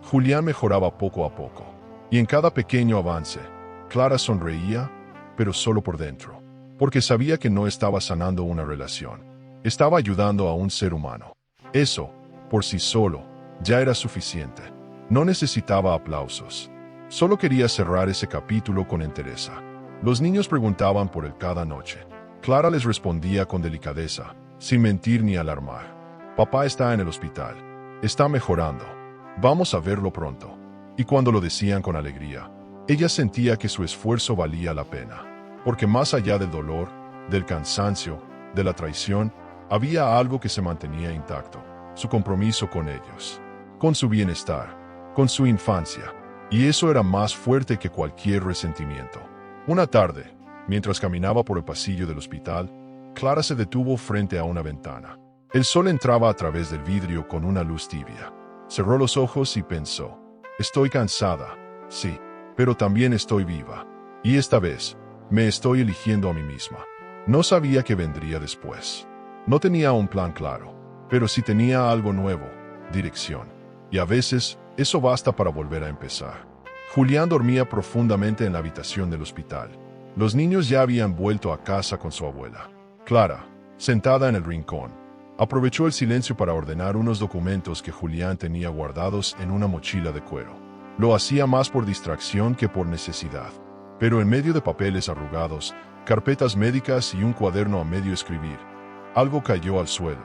Julián mejoraba poco a poco, y en cada pequeño avance, Clara sonreía, pero solo por dentro, porque sabía que no estaba sanando una relación, estaba ayudando a un ser humano. Eso, por sí solo, ya era suficiente. No necesitaba aplausos. Solo quería cerrar ese capítulo con entereza. Los niños preguntaban por él cada noche. Clara les respondía con delicadeza, sin mentir ni alarmar. Papá está en el hospital. Está mejorando. Vamos a verlo pronto. Y cuando lo decían con alegría, ella sentía que su esfuerzo valía la pena. Porque más allá del dolor, del cansancio, de la traición, había algo que se mantenía intacto. Su compromiso con ellos. Con su bienestar. Con su infancia. Y eso era más fuerte que cualquier resentimiento. Una tarde, mientras caminaba por el pasillo del hospital, Clara se detuvo frente a una ventana. El sol entraba a través del vidrio con una luz tibia. Cerró los ojos y pensó, estoy cansada, sí, pero también estoy viva. Y esta vez, me estoy eligiendo a mí misma. No sabía qué vendría después. No tenía un plan claro, pero sí tenía algo nuevo, dirección. Y a veces, eso basta para volver a empezar. Julián dormía profundamente en la habitación del hospital. Los niños ya habían vuelto a casa con su abuela. Clara, sentada en el rincón, aprovechó el silencio para ordenar unos documentos que Julián tenía guardados en una mochila de cuero. Lo hacía más por distracción que por necesidad. Pero en medio de papeles arrugados, carpetas médicas y un cuaderno a medio escribir, algo cayó al suelo.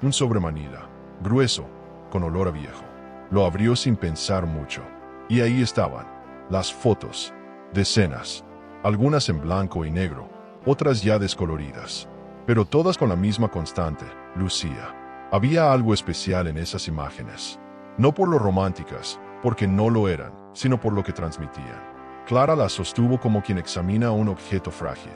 Un sobremanila, grueso, con olor a viejo. Lo abrió sin pensar mucho. Y ahí estaban, las fotos, decenas, algunas en blanco y negro, otras ya descoloridas, pero todas con la misma constante, Lucía. Había algo especial en esas imágenes. No por lo románticas, porque no lo eran, sino por lo que transmitían. Clara las sostuvo como quien examina un objeto frágil.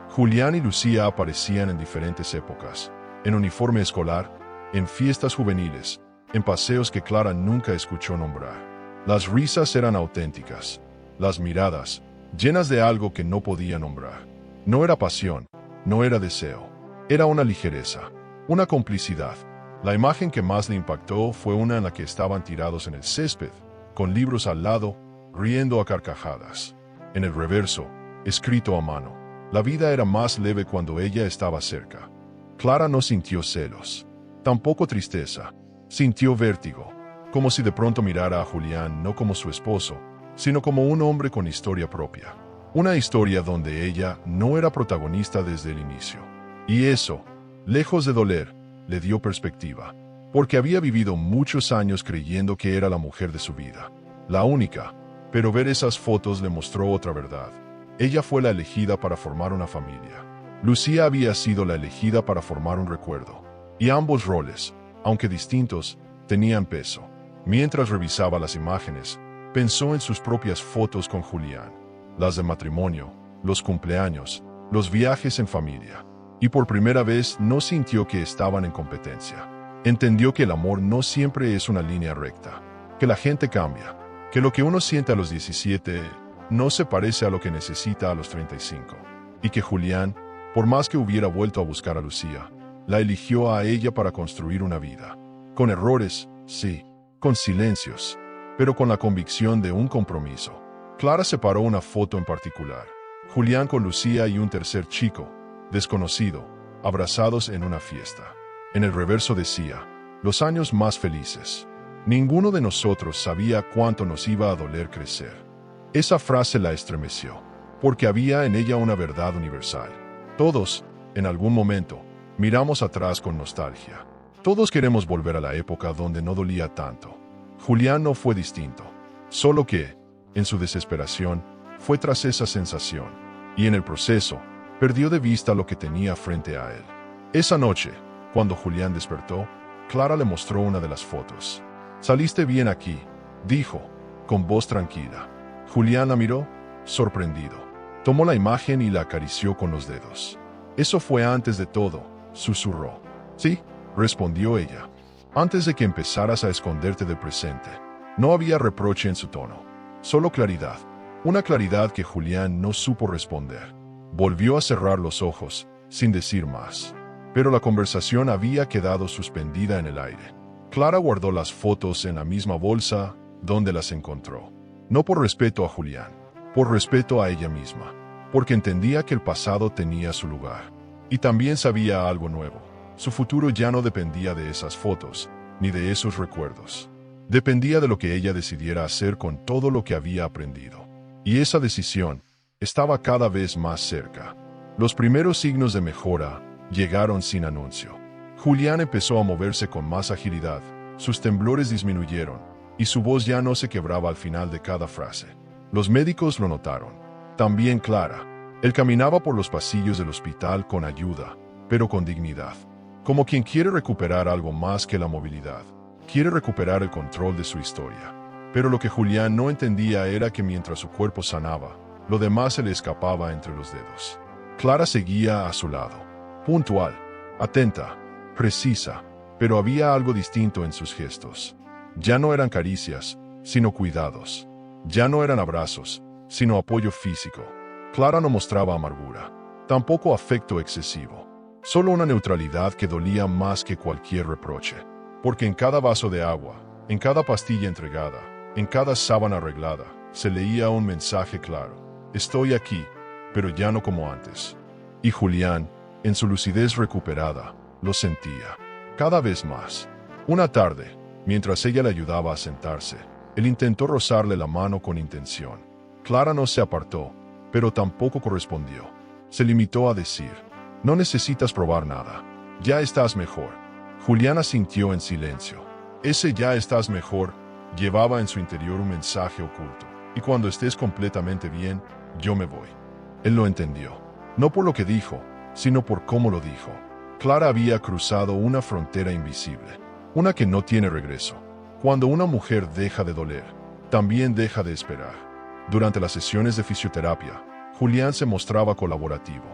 Julián y Lucía aparecían en diferentes épocas, en uniforme escolar, en fiestas juveniles, en paseos que Clara nunca escuchó nombrar. Las risas eran auténticas, las miradas, llenas de algo que no podía nombrar. No era pasión, no era deseo, era una ligereza, una complicidad. La imagen que más le impactó fue una en la que estaban tirados en el césped, con libros al lado, riendo a carcajadas. En el reverso, escrito a mano, la vida era más leve cuando ella estaba cerca. Clara no sintió celos, tampoco tristeza, sintió vértigo, como si de pronto mirara a Julián no como su esposo, sino como un hombre con historia propia. Una historia donde ella no era protagonista desde el inicio. Y eso, lejos de doler, le dio perspectiva, porque había vivido muchos años creyendo que era la mujer de su vida, la única, pero ver esas fotos le mostró otra verdad. Ella fue la elegida para formar una familia. Lucía había sido la elegida para formar un recuerdo. Y ambos roles, aunque distintos, tenían peso. Mientras revisaba las imágenes, pensó en sus propias fotos con Julián, las de matrimonio, los cumpleaños, los viajes en familia. Y por primera vez no sintió que estaban en competencia. Entendió que el amor no siempre es una línea recta, que la gente cambia, que lo que uno siente a los 17 no se parece a lo que necesita a los 35, y que Julián, por más que hubiera vuelto a buscar a Lucía, la eligió a ella para construir una vida. Con errores, sí, con silencios, pero con la convicción de un compromiso. Clara separó una foto en particular. Julián con Lucía y un tercer chico, desconocido, abrazados en una fiesta. En el reverso decía, los años más felices. Ninguno de nosotros sabía cuánto nos iba a doler crecer. Esa frase la estremeció, porque había en ella una verdad universal. Todos, en algún momento, miramos atrás con nostalgia. Todos queremos volver a la época donde no dolía tanto. Julián no fue distinto, solo que, en su desesperación, fue tras esa sensación, y en el proceso, perdió de vista lo que tenía frente a él. Esa noche, cuando Julián despertó, Clara le mostró una de las fotos. «Saliste bien aquí», dijo, con voz tranquila. Julián la miró, sorprendido. Tomó la imagen y la acarició con los dedos. «Eso fue antes de todo», susurró. «Sí», respondió ella. «Antes de que empezaras a esconderte del presente». No había reproche en su tono, solo claridad. Una claridad que Julián no supo responder. Volvió a cerrar los ojos, sin decir más. Pero la conversación había quedado suspendida en el aire. Clara guardó las fotos en la misma bolsa donde las encontró. No por respeto a Julián, por respeto a ella misma, porque entendía que el pasado tenía su lugar. Y también sabía algo nuevo. Su futuro ya no dependía de esas fotos, ni de esos recuerdos. Dependía de lo que ella decidiera hacer con todo lo que había aprendido. Y esa decisión estaba cada vez más cerca. Los primeros signos de mejora llegaron sin anuncio. Julián empezó a moverse con más agilidad, sus temblores disminuyeron, y su voz ya no se quebraba al final de cada frase. Los médicos lo notaron. También Clara. Él caminaba por los pasillos del hospital con ayuda, pero con dignidad. Como quien quiere recuperar algo más que la movilidad. Quiere recuperar el control de su historia. Pero lo que Julián no entendía era que mientras su cuerpo sanaba, lo demás se le escapaba entre los dedos. Clara seguía a su lado. Puntual, atenta, precisa, pero había algo distinto en sus gestos. Ya no eran caricias, sino cuidados. Ya no eran abrazos, sino apoyo físico. Clara no mostraba amargura, tampoco afecto excesivo. Solo una neutralidad que dolía más que cualquier reproche. Porque en cada vaso de agua, en cada pastilla entregada, en cada sábana arreglada, se leía un mensaje claro. Estoy aquí, pero ya no como antes. Y Julián, en su lucidez recuperada, lo sentía. Cada vez más. Una tarde, mientras ella le ayudaba a sentarse, él intentó rozarle la mano con intención. Clara no se apartó, pero tampoco correspondió. Se limitó a decir, no necesitas probar nada. Ya estás mejor. Julián asintió en silencio. Ese ya estás mejor llevaba en su interior un mensaje oculto. Y cuando estés completamente bien, yo me voy. Él lo entendió. No por lo que dijo, sino por cómo lo dijo. Clara había cruzado una frontera invisible. Una que no tiene regreso. Cuando una mujer deja de doler, también deja de esperar. Durante las sesiones de fisioterapia, Julián se mostraba colaborativo,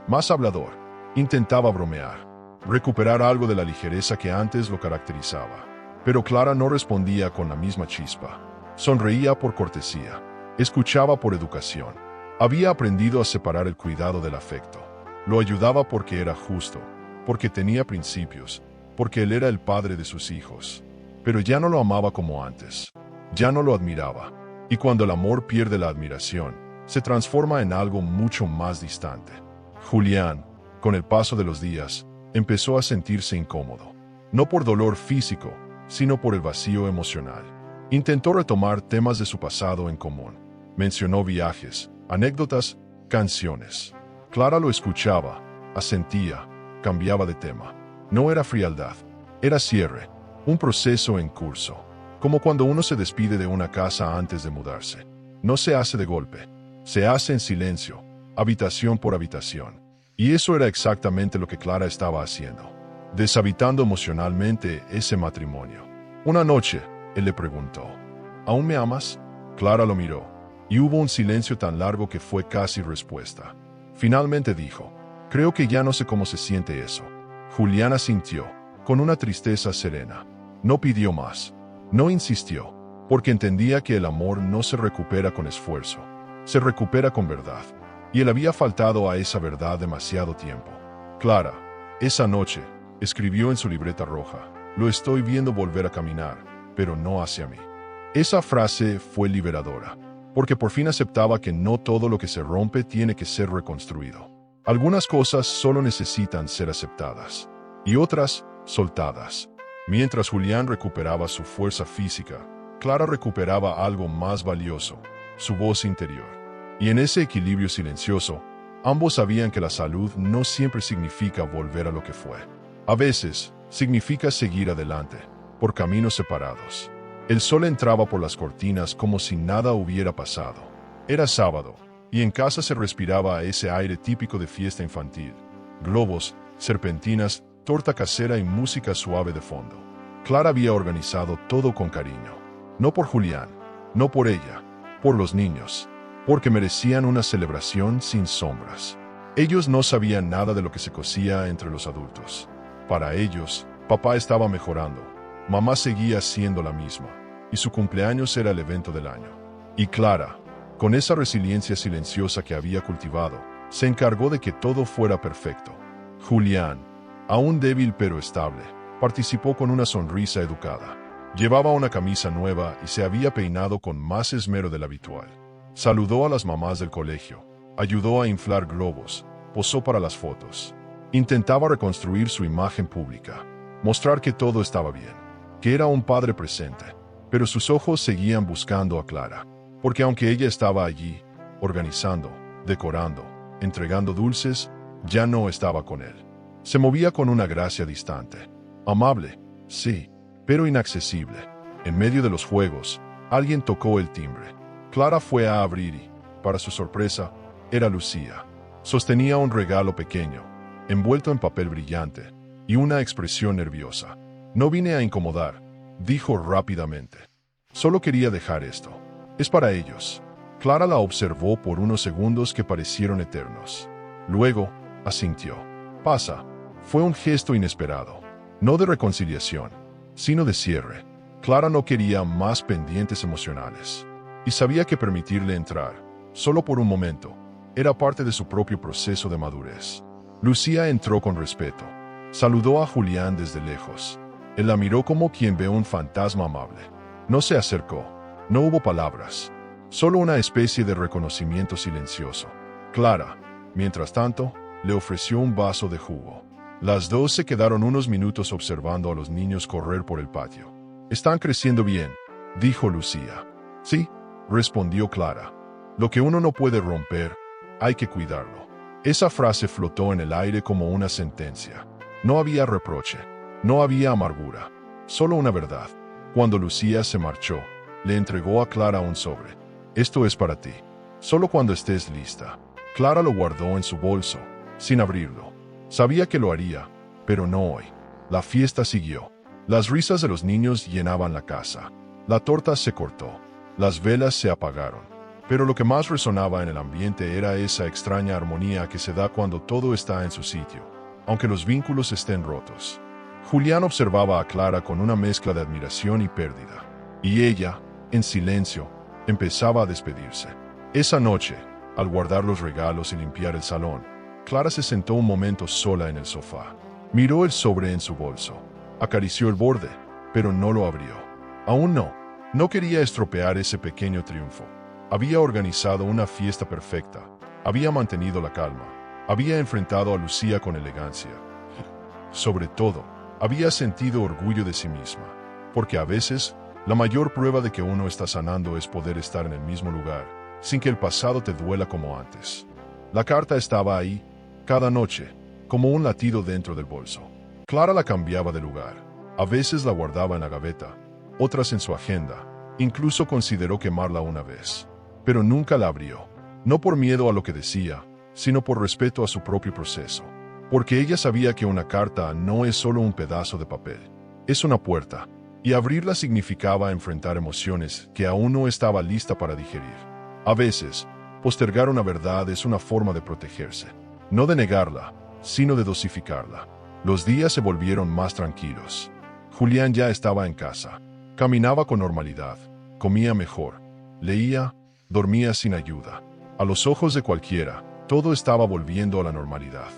más hablador, intentaba bromear, recuperar algo de la ligereza que antes lo caracterizaba. Pero Clara no respondía con la misma chispa. Sonreía por cortesía, escuchaba por educación. Había aprendido a separar el cuidado del afecto. Lo ayudaba porque era justo, porque tenía principios, porque él era el padre de sus hijos. Pero ya no lo amaba como antes. Ya no lo admiraba. Y cuando el amor pierde la admiración, se transforma en algo mucho más distante. Julián, con el paso de los días, empezó a sentirse incómodo. No por dolor físico, sino por el vacío emocional. Intentó retomar temas de su pasado en común. Mencionó viajes, anécdotas, canciones. Clara lo escuchaba, asentía, cambiaba de tema. No era frialdad, era cierre, un proceso en curso. Como cuando uno se despide de una casa antes de mudarse. No se hace de golpe, se hace en silencio, habitación por habitación. Y eso era exactamente lo que Clara estaba haciendo, deshabitando emocionalmente ese matrimonio. Una noche, él le preguntó, ¿aún me amas? Clara lo miró, y hubo un silencio tan largo que fue casi respuesta. Finalmente dijo, creo que ya no sé cómo se siente eso. Julián asintió, con una tristeza serena. No pidió más. No insistió, porque entendía que el amor no se recupera con esfuerzo, se recupera con verdad. Y él había faltado a esa verdad demasiado tiempo. Clara, esa noche, escribió en su libreta roja, lo estoy viendo volver a caminar, pero no hacia mí. Esa frase fue liberadora, porque por fin aceptaba que no todo lo que se rompe tiene que ser reconstruido. Algunas cosas solo necesitan ser aceptadas, y otras, soltadas. Mientras Julián recuperaba su fuerza física, Clara recuperaba algo más valioso, su voz interior. Y en ese equilibrio silencioso, ambos sabían que la salud no siempre significa volver a lo que fue. A veces, significa seguir adelante, por caminos separados. El sol entraba por las cortinas como si nada hubiera pasado. Era sábado, y en casa se respiraba ese aire típico de fiesta infantil. Globos, serpentinas, torta casera y música suave de fondo. Clara había organizado todo con cariño. No por Julián, no por ella, por los niños, porque merecían una celebración sin sombras. Ellos no sabían nada de lo que se cosía entre los adultos. Para ellos, papá estaba mejorando, mamá seguía siendo la misma, y su cumpleaños era el evento del año. Y Clara, con esa resiliencia silenciosa que había cultivado, se encargó de que todo fuera perfecto. Julián, aún débil pero estable, participó con una sonrisa educada. Llevaba una camisa nueva y se había peinado con más esmero del habitual. Saludó a las mamás del colegio, ayudó a inflar globos, posó para las fotos. Intentaba reconstruir su imagen pública, mostrar que todo estaba bien, que era un padre presente, pero sus ojos seguían buscando a Clara, porque aunque ella estaba allí, organizando, decorando, entregando dulces, ya no estaba con él. Se movía con una gracia distante, amable, sí, pero inaccesible. En medio de los juegos, alguien tocó el timbre. Clara fue a abrir y, para su sorpresa, era Lucía. Sostenía un regalo pequeño, envuelto en papel brillante, y una expresión nerviosa. No vine a incomodar, dijo rápidamente. Solo quería dejar esto. Es para ellos. Clara la observó por unos segundos que parecieron eternos. Luego, asintió. Pasa. Fue un gesto inesperado. No de reconciliación, sino de cierre. Clara no quería más pendientes emocionales. Y sabía que permitirle entrar, solo por un momento, era parte de su propio proceso de madurez. Lucía entró con respeto. Saludó a Julián desde lejos. Él la miró como quien ve un fantasma amable. No se acercó. No hubo palabras. Solo una especie de reconocimiento silencioso. Clara, mientras tanto, le ofreció un vaso de jugo. Las dos se quedaron unos minutos observando a los niños correr por el patio. «Están creciendo bien», dijo Lucía. «Sí», respondió Clara. «Lo que uno no puede romper, hay que cuidarlo». Esa frase flotó en el aire como una sentencia. No había reproche, no había amargura, solo una verdad. Cuando Lucía se marchó, le entregó a Clara un sobre. «Esto es para ti. Solo cuando estés lista». Clara lo guardó en su bolso, sin abrirlo. Sabía que lo haría, pero no hoy. La fiesta siguió. Las risas de los niños llenaban la casa. La torta se cortó. Las velas se apagaron. Pero lo que más resonaba en el ambiente era esa extraña armonía que se da cuando todo está en su sitio, aunque los vínculos estén rotos. Julián observaba a Clara con una mezcla de admiración y pérdida. Y ella, en silencio, empezaba a despedirse. Esa noche, al guardar los regalos y limpiar el salón, Clara se sentó un momento sola en el sofá. Miró el sobre en su bolso. Acarició el borde, pero no lo abrió. Aún no. No quería estropear ese pequeño triunfo. Había organizado una fiesta perfecta. Había mantenido la calma. Había enfrentado a Lucía con elegancia. Sobre todo, había sentido orgullo de sí misma. Porque a veces, la mayor prueba de que uno está sanando es poder estar en el mismo lugar, sin que el pasado te duela como antes. La carta estaba ahí, cada noche, como un latido dentro del bolso. Clara la cambiaba de lugar. A veces la guardaba en la gaveta, otras en su agenda. Incluso consideró quemarla una vez. Pero nunca la abrió. No por miedo a lo que decía, sino por respeto a su propio proceso. Porque ella sabía que una carta no es solo un pedazo de papel. Es una puerta. Y abrirla significaba enfrentar emociones que aún no estaba lista para digerir. A veces, postergar una verdad es una forma de protegerse. No de negarla, sino de dosificarla. Los días se volvieron más tranquilos. Julián ya estaba en casa. Caminaba con normalidad, comía mejor, leía, dormía sin ayuda. A los ojos de cualquiera, todo estaba volviendo a la normalidad.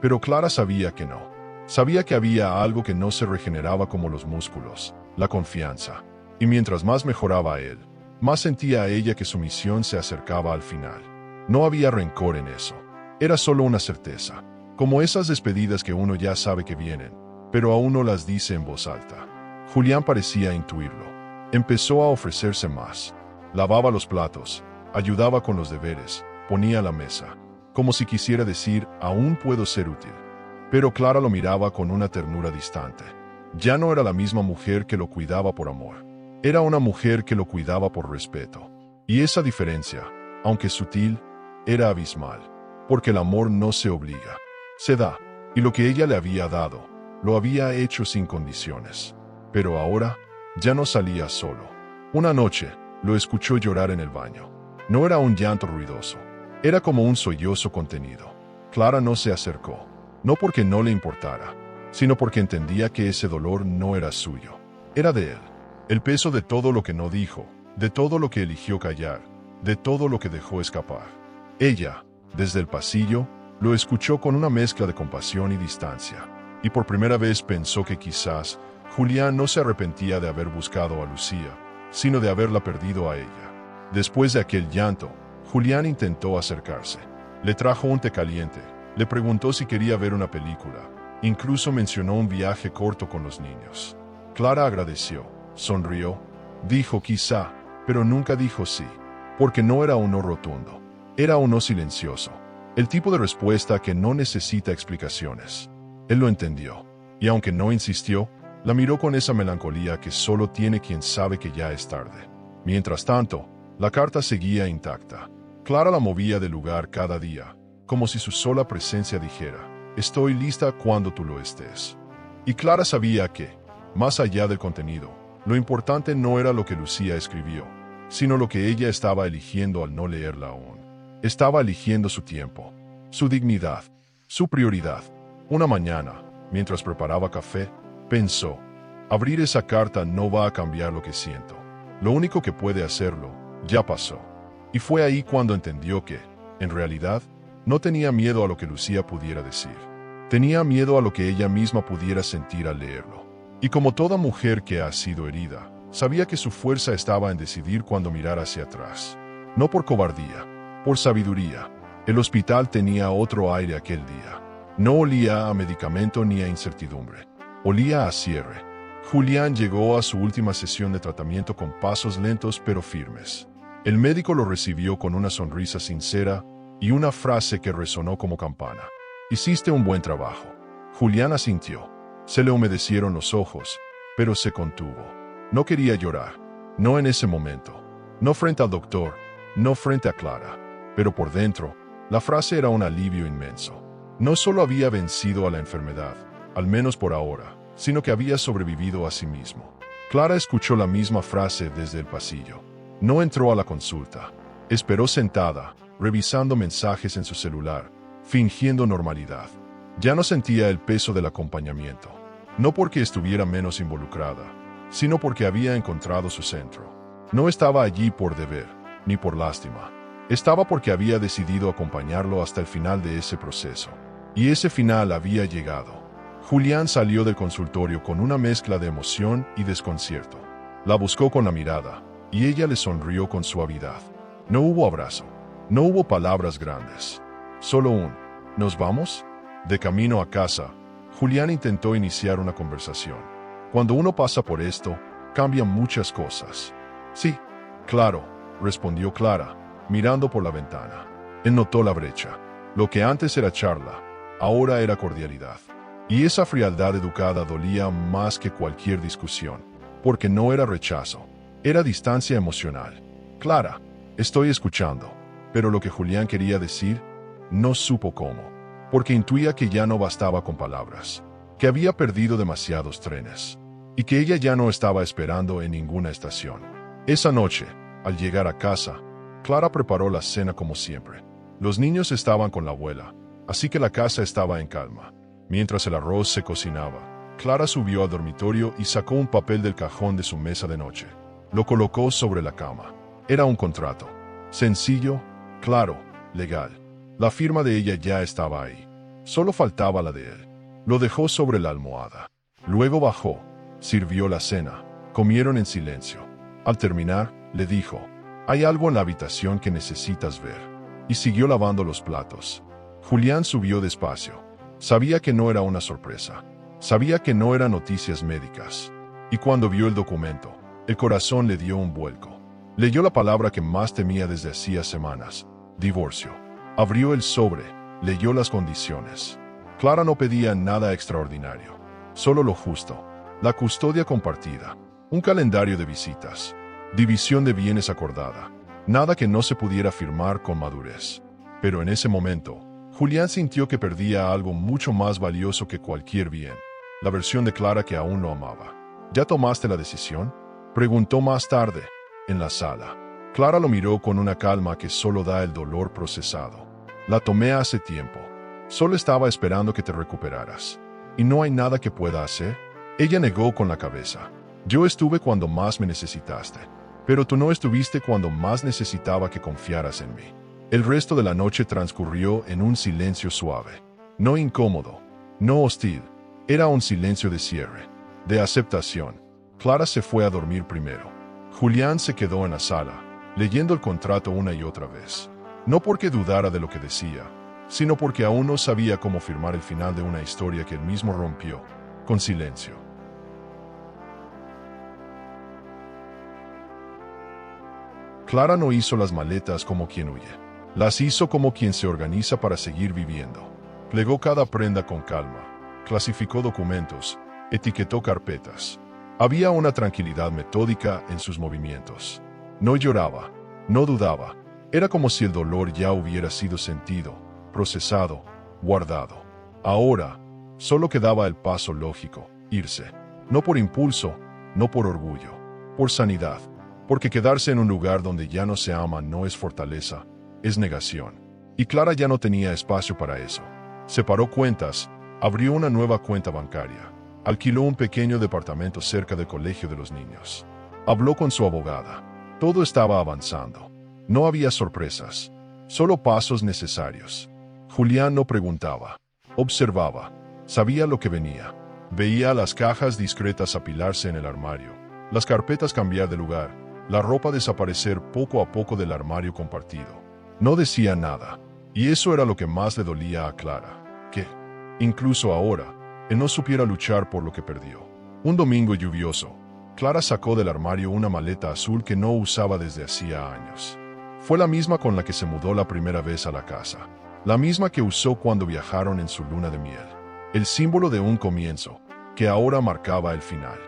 Pero Clara sabía que no. Sabía que había algo que no se regeneraba como los músculos, la confianza. Y mientras más mejoraba él, más sentía a ella que su misión se acercaba al final. No había rencor en eso. Era solo una certeza. Como esas despedidas que uno ya sabe que vienen, pero aún no las dice en voz alta. Julián parecía intuirlo. Empezó a ofrecerse más. Lavaba los platos, ayudaba con los deberes, ponía la mesa, como si quisiera decir, aún puedo ser útil. Pero Clara lo miraba con una ternura distante. Ya no era la misma mujer que lo cuidaba por amor. Era una mujer que lo cuidaba por respeto. Y esa diferencia, aunque sutil, era abismal. Porque el amor no se obliga, se da. Y lo que ella le había dado, lo había hecho sin condiciones. Pero ahora, ya no salía solo. Una noche, lo escuchó llorar en el baño. No era un llanto ruidoso. Era como un sollozo contenido. Clara no se acercó. No porque no le importara, sino porque entendía que ese dolor no era suyo. Era de él. El peso de todo lo que no dijo, de todo lo que eligió callar, de todo lo que dejó escapar. Ella, desde el pasillo, lo escuchó con una mezcla de compasión y distancia. Y por primera vez pensó que quizás Julián no se arrepentía de haber buscado a Lucía, sino de haberla perdido a ella. Después de aquel llanto, Julián intentó acercarse. Le trajo un té caliente, le preguntó si quería ver una película, incluso mencionó un viaje corto con los niños. Clara agradeció, sonrió, dijo quizá, pero nunca dijo sí, porque no era un no rotundo, era un no silencioso, el tipo de respuesta que no necesita explicaciones. Él lo entendió, y aunque no insistió, la miró con esa melancolía que solo tiene quien sabe que ya es tarde. Mientras tanto, la carta seguía intacta. Clara la movía de lugar cada día, como si su sola presencia dijera, estoy lista cuando tú lo estés. Y Clara sabía que, más allá del contenido, lo importante no era lo que Lucía escribió, sino lo que ella estaba eligiendo al no leerla aún. Estaba eligiendo su tiempo, su dignidad, su prioridad. Una mañana, mientras preparaba café, pensó, Abrir esa carta no va a cambiar lo que siento. Lo único que puede hacerlo, ya pasó. Y fue ahí cuando entendió que, en realidad, no tenía miedo a lo que Lucía pudiera decir. Tenía miedo a lo que ella misma pudiera sentir al leerlo. Y como toda mujer que ha sido herida, sabía que su fuerza estaba en decidir cuándo mirar hacia atrás. No por cobardía, por sabiduría. El hospital tenía otro aire aquel día. No olía a medicamento ni a incertidumbre. Olía a cierre. Julián llegó a su última sesión de tratamiento con pasos lentos pero firmes. El médico lo recibió con una sonrisa sincera y una frase que resonó como campana. Hiciste un buen trabajo. Julián asintió. Se le humedecieron los ojos, pero se contuvo. No quería llorar. No en ese momento. No frente al doctor. No frente a Clara. Pero por dentro, la frase era un alivio inmenso. No solo había vencido a la enfermedad, al menos por ahora, sino que había sobrevivido a sí mismo. Clara escuchó la misma frase desde el pasillo. No entró a la consulta. Esperó sentada, revisando mensajes en su celular, fingiendo normalidad. Ya no sentía el peso del acompañamiento. No porque estuviera menos involucrada, sino porque había encontrado su centro. No estaba allí por deber, ni por lástima. Estaba porque había decidido acompañarlo hasta el final de ese proceso. Y ese final había llegado. Julián salió del consultorio con una mezcla de emoción y desconcierto. La buscó con la mirada, y ella le sonrió con suavidad. No hubo abrazo, no hubo palabras grandes. Solo un ¿nos vamos? De camino a casa, Julián intentó iniciar una conversación. Cuando uno pasa por esto, cambian muchas cosas. Sí, claro, respondió Clara, mirando por la ventana. Él notó la brecha. Lo que antes era charla, ahora era cordialidad. Y esa frialdad educada dolía más que cualquier discusión, porque no era rechazo, era distancia emocional. Clara, estoy escuchando, pero lo que Julián quería decir, no supo cómo, porque intuía que ya no bastaba con palabras, que había perdido demasiados trenes, y que ella ya no estaba esperando en ninguna estación. Esa noche, al llegar a casa, Clara preparó la cena como siempre. Los niños estaban con la abuela, así que la casa estaba en calma. Mientras el arroz se cocinaba, Clara subió al dormitorio y sacó un papel del cajón de su mesa de noche. Lo colocó sobre la cama. Era un contrato. Sencillo, claro, legal. La firma de ella ya estaba ahí. Solo faltaba la de él. Lo dejó sobre la almohada. Luego bajó, sirvió la cena. Comieron en silencio. Al terminar, le dijo, «Hay algo en la habitación que necesitas ver». Y siguió lavando los platos. Julián subió despacio. Sabía que no era una sorpresa. Sabía que no eran noticias médicas. Y cuando vio el documento, el corazón le dio un vuelco. Leyó la palabra que más temía desde hacía semanas: divorcio. Abrió el sobre, leyó las condiciones. Clara no pedía nada extraordinario, solo lo justo: la custodia compartida, un calendario de visitas, división de bienes acordada, nada que no se pudiera firmar con madurez. Pero en ese momento, Julián sintió que perdía algo mucho más valioso que cualquier bien: la versión de Clara que aún no amaba. ¿Ya tomaste la decisión?, preguntó más tarde, en la sala. Clara lo miró con una calma que solo da el dolor procesado. La tomé hace tiempo. Solo estaba esperando que te recuperaras. ¿Y no hay nada que pueda hacer? Ella negó con la cabeza. Yo estuve cuando más me necesitaste, pero tú no estuviste cuando más necesitaba que confiaras en mí. El resto de la noche transcurrió en un silencio suave. No incómodo, no hostil. Era un silencio de cierre, de aceptación. Clara se fue a dormir primero. Julián se quedó en la sala, leyendo el contrato una y otra vez. No porque dudara de lo que decía, sino porque aún no sabía cómo firmar el final de una historia que él mismo rompió, con silencio. Clara no hizo las maletas como quien huye. Las hizo como quien se organiza para seguir viviendo. Plegó cada prenda con calma, clasificó documentos, etiquetó carpetas. Había una tranquilidad metódica en sus movimientos. No lloraba, no dudaba. Era como si el dolor ya hubiera sido sentido, procesado, guardado. Ahora, solo quedaba el paso lógico: irse. No por impulso, no por orgullo, por sanidad. Porque quedarse en un lugar donde ya no se ama no es fortaleza, es negación. Y Clara ya no tenía espacio para eso. Separó cuentas, abrió una nueva cuenta bancaria. Alquiló un pequeño departamento cerca del colegio de los niños. Habló con su abogada. Todo estaba avanzando. No había sorpresas, solo pasos necesarios. Julián no preguntaba, observaba, sabía lo que venía. Veía las cajas discretas apilarse en el armario, las carpetas cambiar de lugar, la ropa desaparecer poco a poco del armario compartido. No decía nada, y eso era lo que más le dolía a Clara, que, incluso ahora, él no supiera luchar por lo que perdió. Un domingo lluvioso, Clara sacó del armario una maleta azul que no usaba desde hacía años. Fue la misma con la que se mudó la primera vez a la casa, la misma que usó cuando viajaron en su luna de miel. El símbolo de un comienzo, que ahora marcaba el final.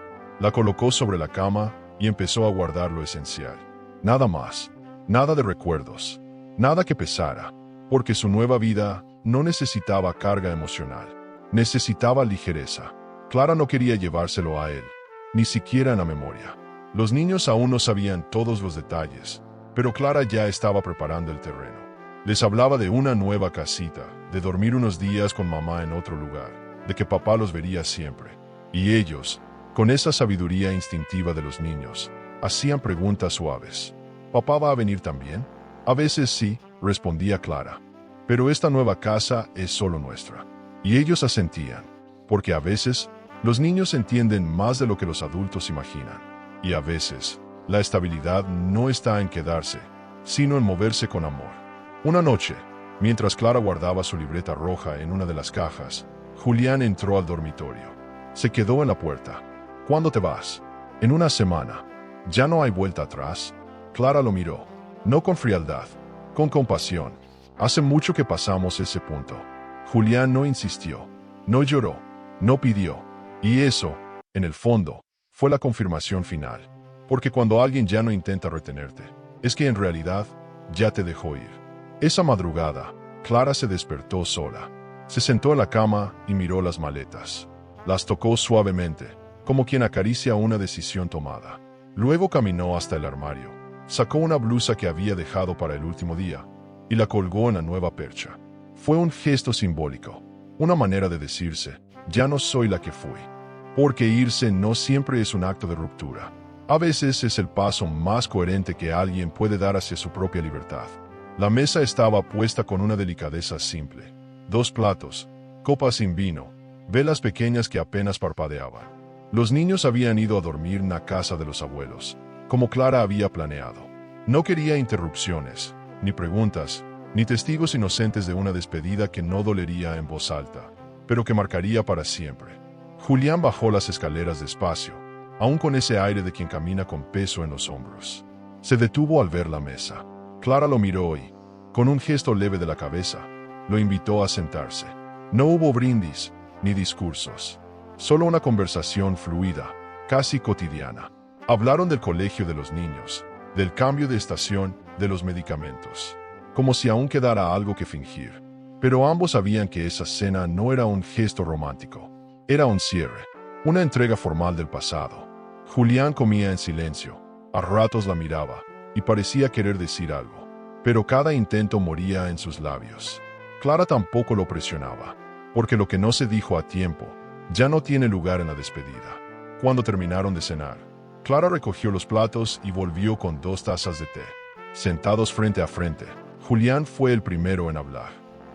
La colocó sobre la cama y empezó a guardar lo esencial. Nada más, nada de recuerdos, nada que pesara, porque su nueva vida no necesitaba carga emocional, necesitaba ligereza. Clara no quería llevárselo a él, ni siquiera en la memoria. Los niños aún no sabían todos los detalles, pero Clara ya estaba preparando el terreno. Les hablaba de una nueva casita, de dormir unos días con mamá en otro lugar, de que papá los vería siempre. Y ellos, con esa sabiduría instintiva de los niños, hacían preguntas suaves. ¿Papá va a venir también? A veces sí, respondía Clara. Pero esta nueva casa es solo nuestra. Y ellos asentían, porque a veces los niños entienden más de lo que los adultos imaginan. Y a veces, la estabilidad no está en quedarse, sino en moverse con amor. Una noche, mientras Clara guardaba su libreta roja en una de las cajas, Julián entró al dormitorio. Se quedó en la puerta. ¿Cuándo te vas? En una semana. ¿Ya no hay vuelta atrás? Clara lo miró, no con frialdad, con compasión. Hace mucho que pasamos ese punto. Julián no insistió, no lloró, no pidió. Y eso, en el fondo, fue la confirmación final. Porque cuando alguien ya no intenta retenerte, es que en realidad ya te dejó ir. Esa madrugada, Clara se despertó sola. Se sentó en la cama y miró las maletas. Las tocó suavemente, como quien acaricia una decisión tomada. Luego caminó hasta el armario, sacó una blusa que había dejado para el último día y la colgó en la nueva percha. Fue un gesto simbólico, una manera de decirse, ya no soy la que fui. Porque irse no siempre es un acto de ruptura. A veces es el paso más coherente que alguien puede dar hacia su propia libertad. La mesa estaba puesta con una delicadeza simple. 2 platos, copas sin vino, velas pequeñas que apenas parpadeaban. Los niños habían ido a dormir en la casa de los abuelos, como Clara había planeado. No quería interrupciones, ni preguntas, ni testigos inocentes de una despedida que no dolería en voz alta, pero que marcaría para siempre. Julián bajó las escaleras despacio, aún con ese aire de quien camina con peso en los hombros. Se detuvo al ver la mesa. Clara lo miró y, con un gesto leve de la cabeza, lo invitó a sentarse. No hubo brindis, ni discursos. Solo una conversación fluida, casi cotidiana. Hablaron del colegio de los niños, del cambio de estación, de los medicamentos. Como si aún quedara algo que fingir. Pero ambos sabían que esa cena no era un gesto romántico. Era un cierre, una entrega formal del pasado. Julián comía en silencio, a ratos la miraba, y parecía querer decir algo. Pero cada intento moría en sus labios. Clara tampoco lo presionaba, porque lo que no se dijo a tiempo ya no tiene lugar en la despedida. Cuando terminaron de cenar, Clara recogió los platos y volvió con 2 tazas de té. Sentados frente a frente, Julián fue el primero en hablar.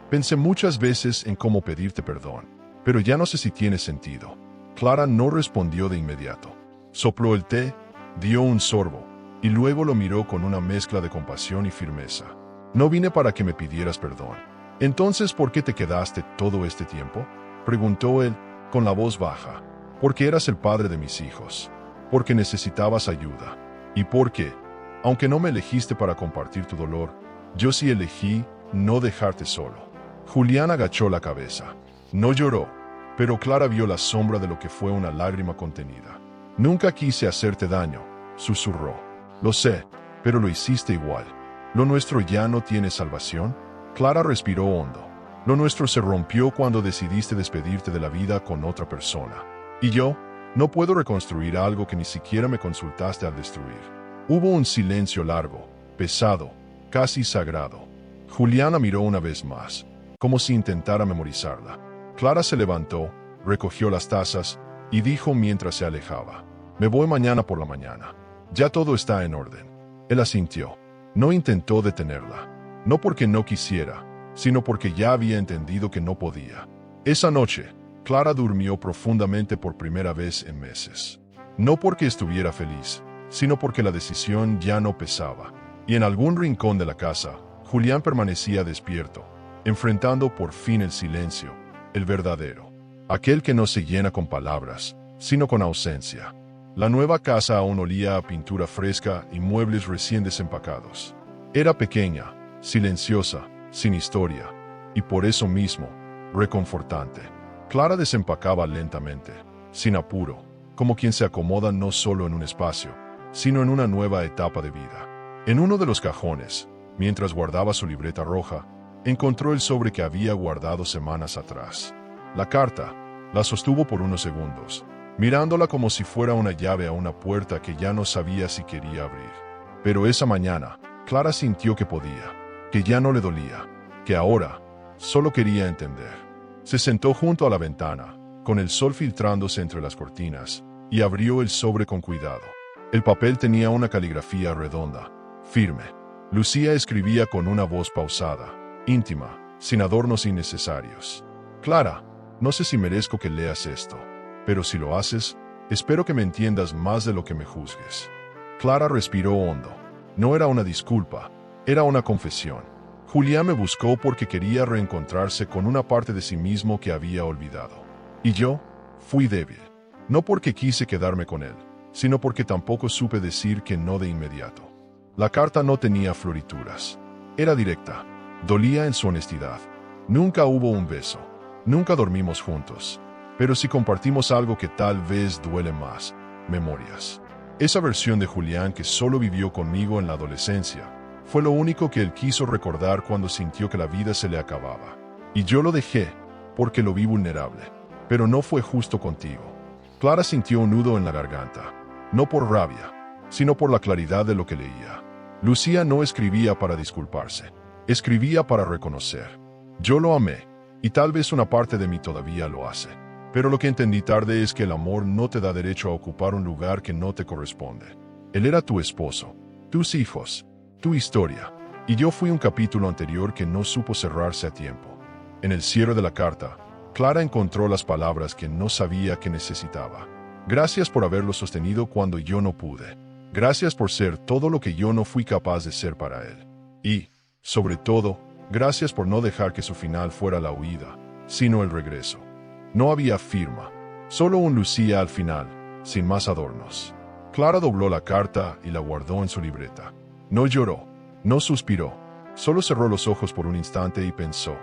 Pensé muchas veces en cómo pedirte perdón, pero ya no sé si tiene sentido. Clara no respondió de inmediato. Sopló el té, dio un sorbo, y luego lo miró con una mezcla de compasión y firmeza. No vine para que me pidieras perdón. Entonces, ¿por qué te quedaste todo este tiempo? Preguntó él, con la voz baja. Porque eras el padre de mis hijos. Porque necesitabas ayuda. Y porque, aunque no me elegiste para compartir tu dolor, yo sí elegí no dejarte solo. Julián agachó la cabeza. No lloró, pero Clara vio la sombra de lo que fue una lágrima contenida. Nunca quise hacerte daño, susurró. Lo sé, pero lo hiciste igual. ¿Lo nuestro ya no tiene salvación? Clara respiró hondo. Lo nuestro se rompió cuando decidiste despedirte de la vida con otra persona. Y yo, no puedo reconstruir algo que ni siquiera me consultaste al destruir. Hubo un silencio largo, pesado, casi sagrado. Julián la miró una vez más, como si intentara memorizarla. Clara se levantó, recogió las tazas y dijo mientras se alejaba: «Me voy mañana por la mañana. Ya todo está en orden». Él asintió. No intentó detenerla. No porque no quisiera, sino porque ya había entendido que no podía. Esa noche, Clara durmió profundamente por primera vez en meses. No porque estuviera feliz, sino porque la decisión ya no pesaba. Y en algún rincón de la casa, Julián permanecía despierto, enfrentando por fin el silencio, el verdadero, aquel que no se llena con palabras, sino con ausencia. La nueva casa aún olía a pintura fresca y muebles recién desempacados. Era pequeña, silenciosa, sin historia, y por eso mismo, reconfortante. Clara desempacaba lentamente, sin apuro, como quien se acomoda no solo en un espacio, sino en una nueva etapa de vida. En uno de los cajones, mientras guardaba su libreta roja, encontró el sobre que había guardado semanas atrás. La carta la sostuvo por unos segundos, mirándola como si fuera una llave a una puerta que ya no sabía si quería abrir. Pero esa mañana, Clara sintió que podía, que ya no le dolía, que ahora solo quería entender. Se sentó junto a la ventana, con el sol filtrándose entre las cortinas, y abrió el sobre con cuidado. El papel tenía una caligrafía redonda, firme. Lucía escribía con una voz pausada, íntima, sin adornos innecesarios. «Clara, no sé si merezco que leas esto, pero si lo haces, espero que me entiendas más de lo que me juzgues». Clara respiró hondo. No era una disculpa, era una confesión. Julián me buscó porque quería reencontrarse con una parte de sí mismo que había olvidado. Y yo fui débil. No porque quise quedarme con él, sino porque tampoco supe decir que no de inmediato. La carta no tenía florituras. Era directa. Dolía en su honestidad. Nunca hubo un beso. Nunca dormimos juntos. Pero sí compartimos algo que tal vez duele más: memorias. Esa versión de Julián que solo vivió conmigo en la adolescencia fue lo único que él quiso recordar cuando sintió que la vida se le acababa. Y yo lo dejé, porque lo vi vulnerable. Pero no fue justo contigo. Clara sintió un nudo en la garganta, no por rabia, sino por la claridad de lo que leía. Lucía no escribía para disculparse, escribía para reconocer. Yo lo amé, y tal vez una parte de mí todavía lo hace. Pero lo que entendí tarde es que el amor no te da derecho a ocupar un lugar que no te corresponde. Él era tu esposo, tus hijos, tu historia, y yo fui un capítulo anterior que no supo cerrarse a tiempo. En el cierre de la carta, Clara encontró las palabras que no sabía que necesitaba. «Gracias por haberlo sostenido cuando yo no pude. Gracias por ser todo lo que yo no fui capaz de ser para él. Y, sobre todo, gracias por no dejar que su final fuera la huida, sino el regreso». No había firma, solo un Lucía al final, sin más adornos. Clara dobló la carta y la guardó en su libreta. No lloró, no suspiró, solo cerró los ojos por un instante y pensó: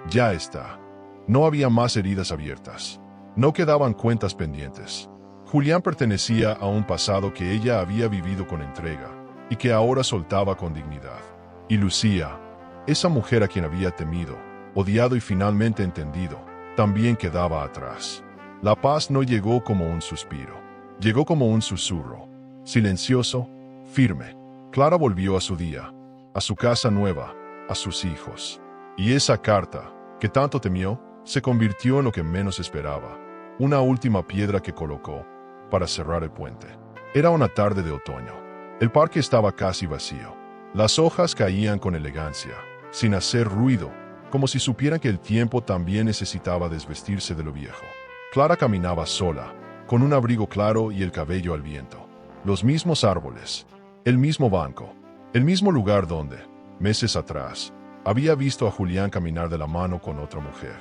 ya está. No había más heridas abiertas. No quedaban cuentas pendientes. Julián pertenecía a un pasado que ella había vivido con entrega y que ahora soltaba con dignidad. Y Lucía, esa mujer a quien había temido, odiado y finalmente entendido, también quedaba atrás. La paz no llegó como un suspiro, llegó como un susurro, silencioso, firme. Clara volvió a su día, a su casa nueva, a sus hijos. Y esa carta, que tanto temió, se convirtió en lo que menos esperaba, una última piedra que colocó para cerrar el puente. Era una tarde de otoño. El parque estaba casi vacío. Las hojas caían con elegancia, sin hacer ruido, como si supieran que el tiempo también necesitaba desvestirse de lo viejo. Clara caminaba sola, con un abrigo claro y el cabello al viento. Los mismos árboles, el mismo banco, el mismo lugar donde, meses atrás, había visto a Julián caminar de la mano con otra mujer.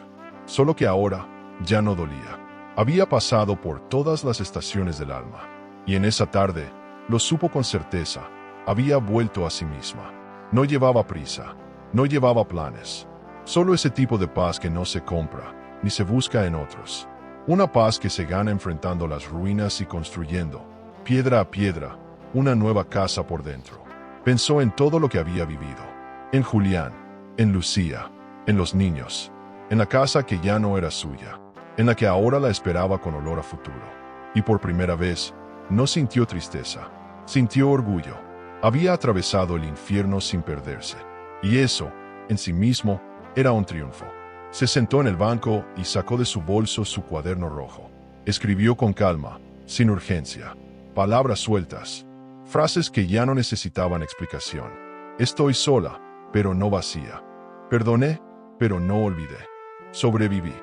Solo que ahora ya no dolía. Había pasado por todas las estaciones del alma, y en esa tarde, lo supo con certeza, había vuelto a sí misma. No llevaba prisa, no llevaba planes. Solo ese tipo de paz que no se compra, ni se busca en otros. Una paz que se gana enfrentando las ruinas y construyendo, piedra a piedra, una nueva casa por dentro. Pensó en todo lo que había vivido. En Julián, en Lucía, en los niños, en la casa que ya no era suya, en la que ahora la esperaba con olor a futuro. Y por primera vez, no sintió tristeza, sintió orgullo. Había atravesado el infierno sin perderse. Y eso, en sí mismo, era un triunfo. Se sentó en el banco y sacó de su bolso su cuaderno rojo. Escribió con calma, sin urgencia. Palabras sueltas. Frases que ya no necesitaban explicación. Estoy sola, pero no vacía. Perdoné, pero no olvidé. Sobreviví.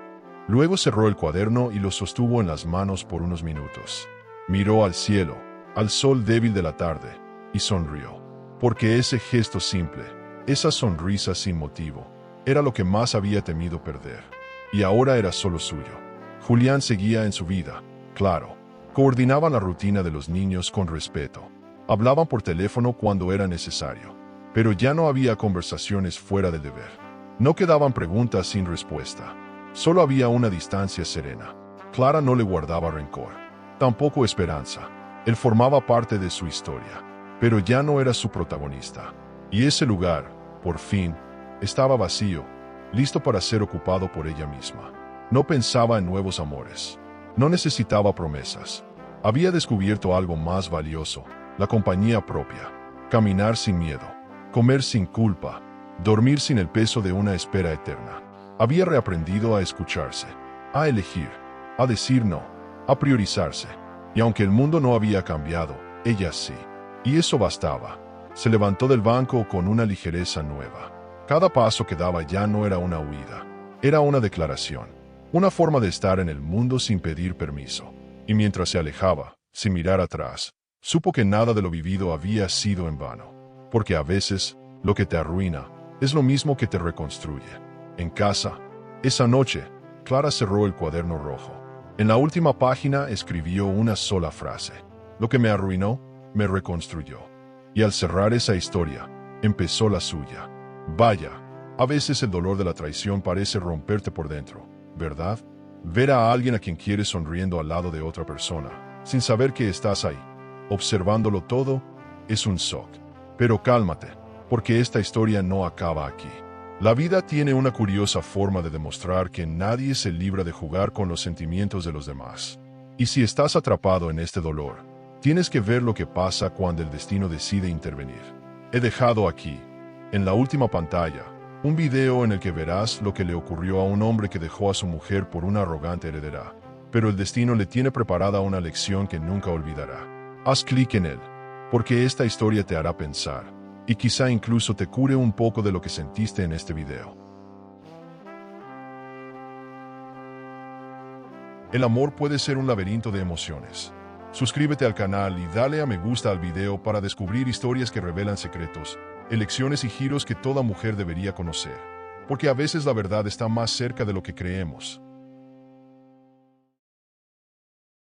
Luego cerró el cuaderno y lo sostuvo en las manos por unos minutos. Miró al cielo, al sol débil de la tarde, y sonrió. Porque ese gesto simple, esa sonrisa sin motivo, era lo que más había temido perder. Y ahora era solo suyo. Julián seguía en su vida, claro. Coordinaban la rutina de los niños con respeto. Hablaban por teléfono cuando era necesario. Pero ya no había conversaciones fuera del deber. No quedaban preguntas sin respuesta. Solo había una distancia serena. Clara no le guardaba rencor. Tampoco esperanza. Él formaba parte de su historia. Pero ya no era su protagonista. Y ese lugar, por fin, estaba vacío, listo para ser ocupado por ella misma. No pensaba en nuevos amores. No necesitaba promesas. Había descubierto algo más valioso, la compañía propia. Caminar sin miedo. Comer sin culpa. Dormir sin el peso de una espera eterna. Había reaprendido a escucharse, a elegir, a decir no, a priorizarse. Y aunque el mundo no había cambiado, ella sí. Y eso bastaba. Se levantó del banco con una ligereza nueva. Cada paso que daba ya no era una huida. Era una declaración. Una forma de estar en el mundo sin pedir permiso. Y mientras se alejaba, sin mirar atrás, supo que nada de lo vivido había sido en vano. Porque a veces, lo que te arruina es lo mismo que te reconstruye. En casa, esa noche, Clara cerró el cuaderno rojo. En la última página escribió una sola frase. Lo que me arruinó, me reconstruyó. Y al cerrar esa historia, empezó la suya. Vaya, a veces el dolor de la traición parece romperte por dentro, ¿verdad? Ver a alguien a quien quieres sonriendo al lado de otra persona, sin saber que estás ahí, observándolo todo, es un shock. Pero cálmate, porque esta historia no acaba aquí. La vida tiene una curiosa forma de demostrar que nadie se libra de jugar con los sentimientos de los demás. Y si estás atrapado en este dolor, tienes que ver lo que pasa cuando el destino decide intervenir. He dejado aquí, en la última pantalla, un video en el que verás lo que le ocurrió a un hombre que dejó a su mujer por una arrogante heredera. Pero el destino le tiene preparada una lección que nunca olvidará. Haz clic en él, porque esta historia te hará pensar, y quizá incluso te cure un poco de lo que sentiste en este video. El amor puede ser un laberinto de emociones. Suscríbete al canal y dale a me gusta al video para descubrir historias que revelan secretos, elecciones y giros que toda mujer debería conocer. Porque a veces la verdad está más cerca de lo que creemos.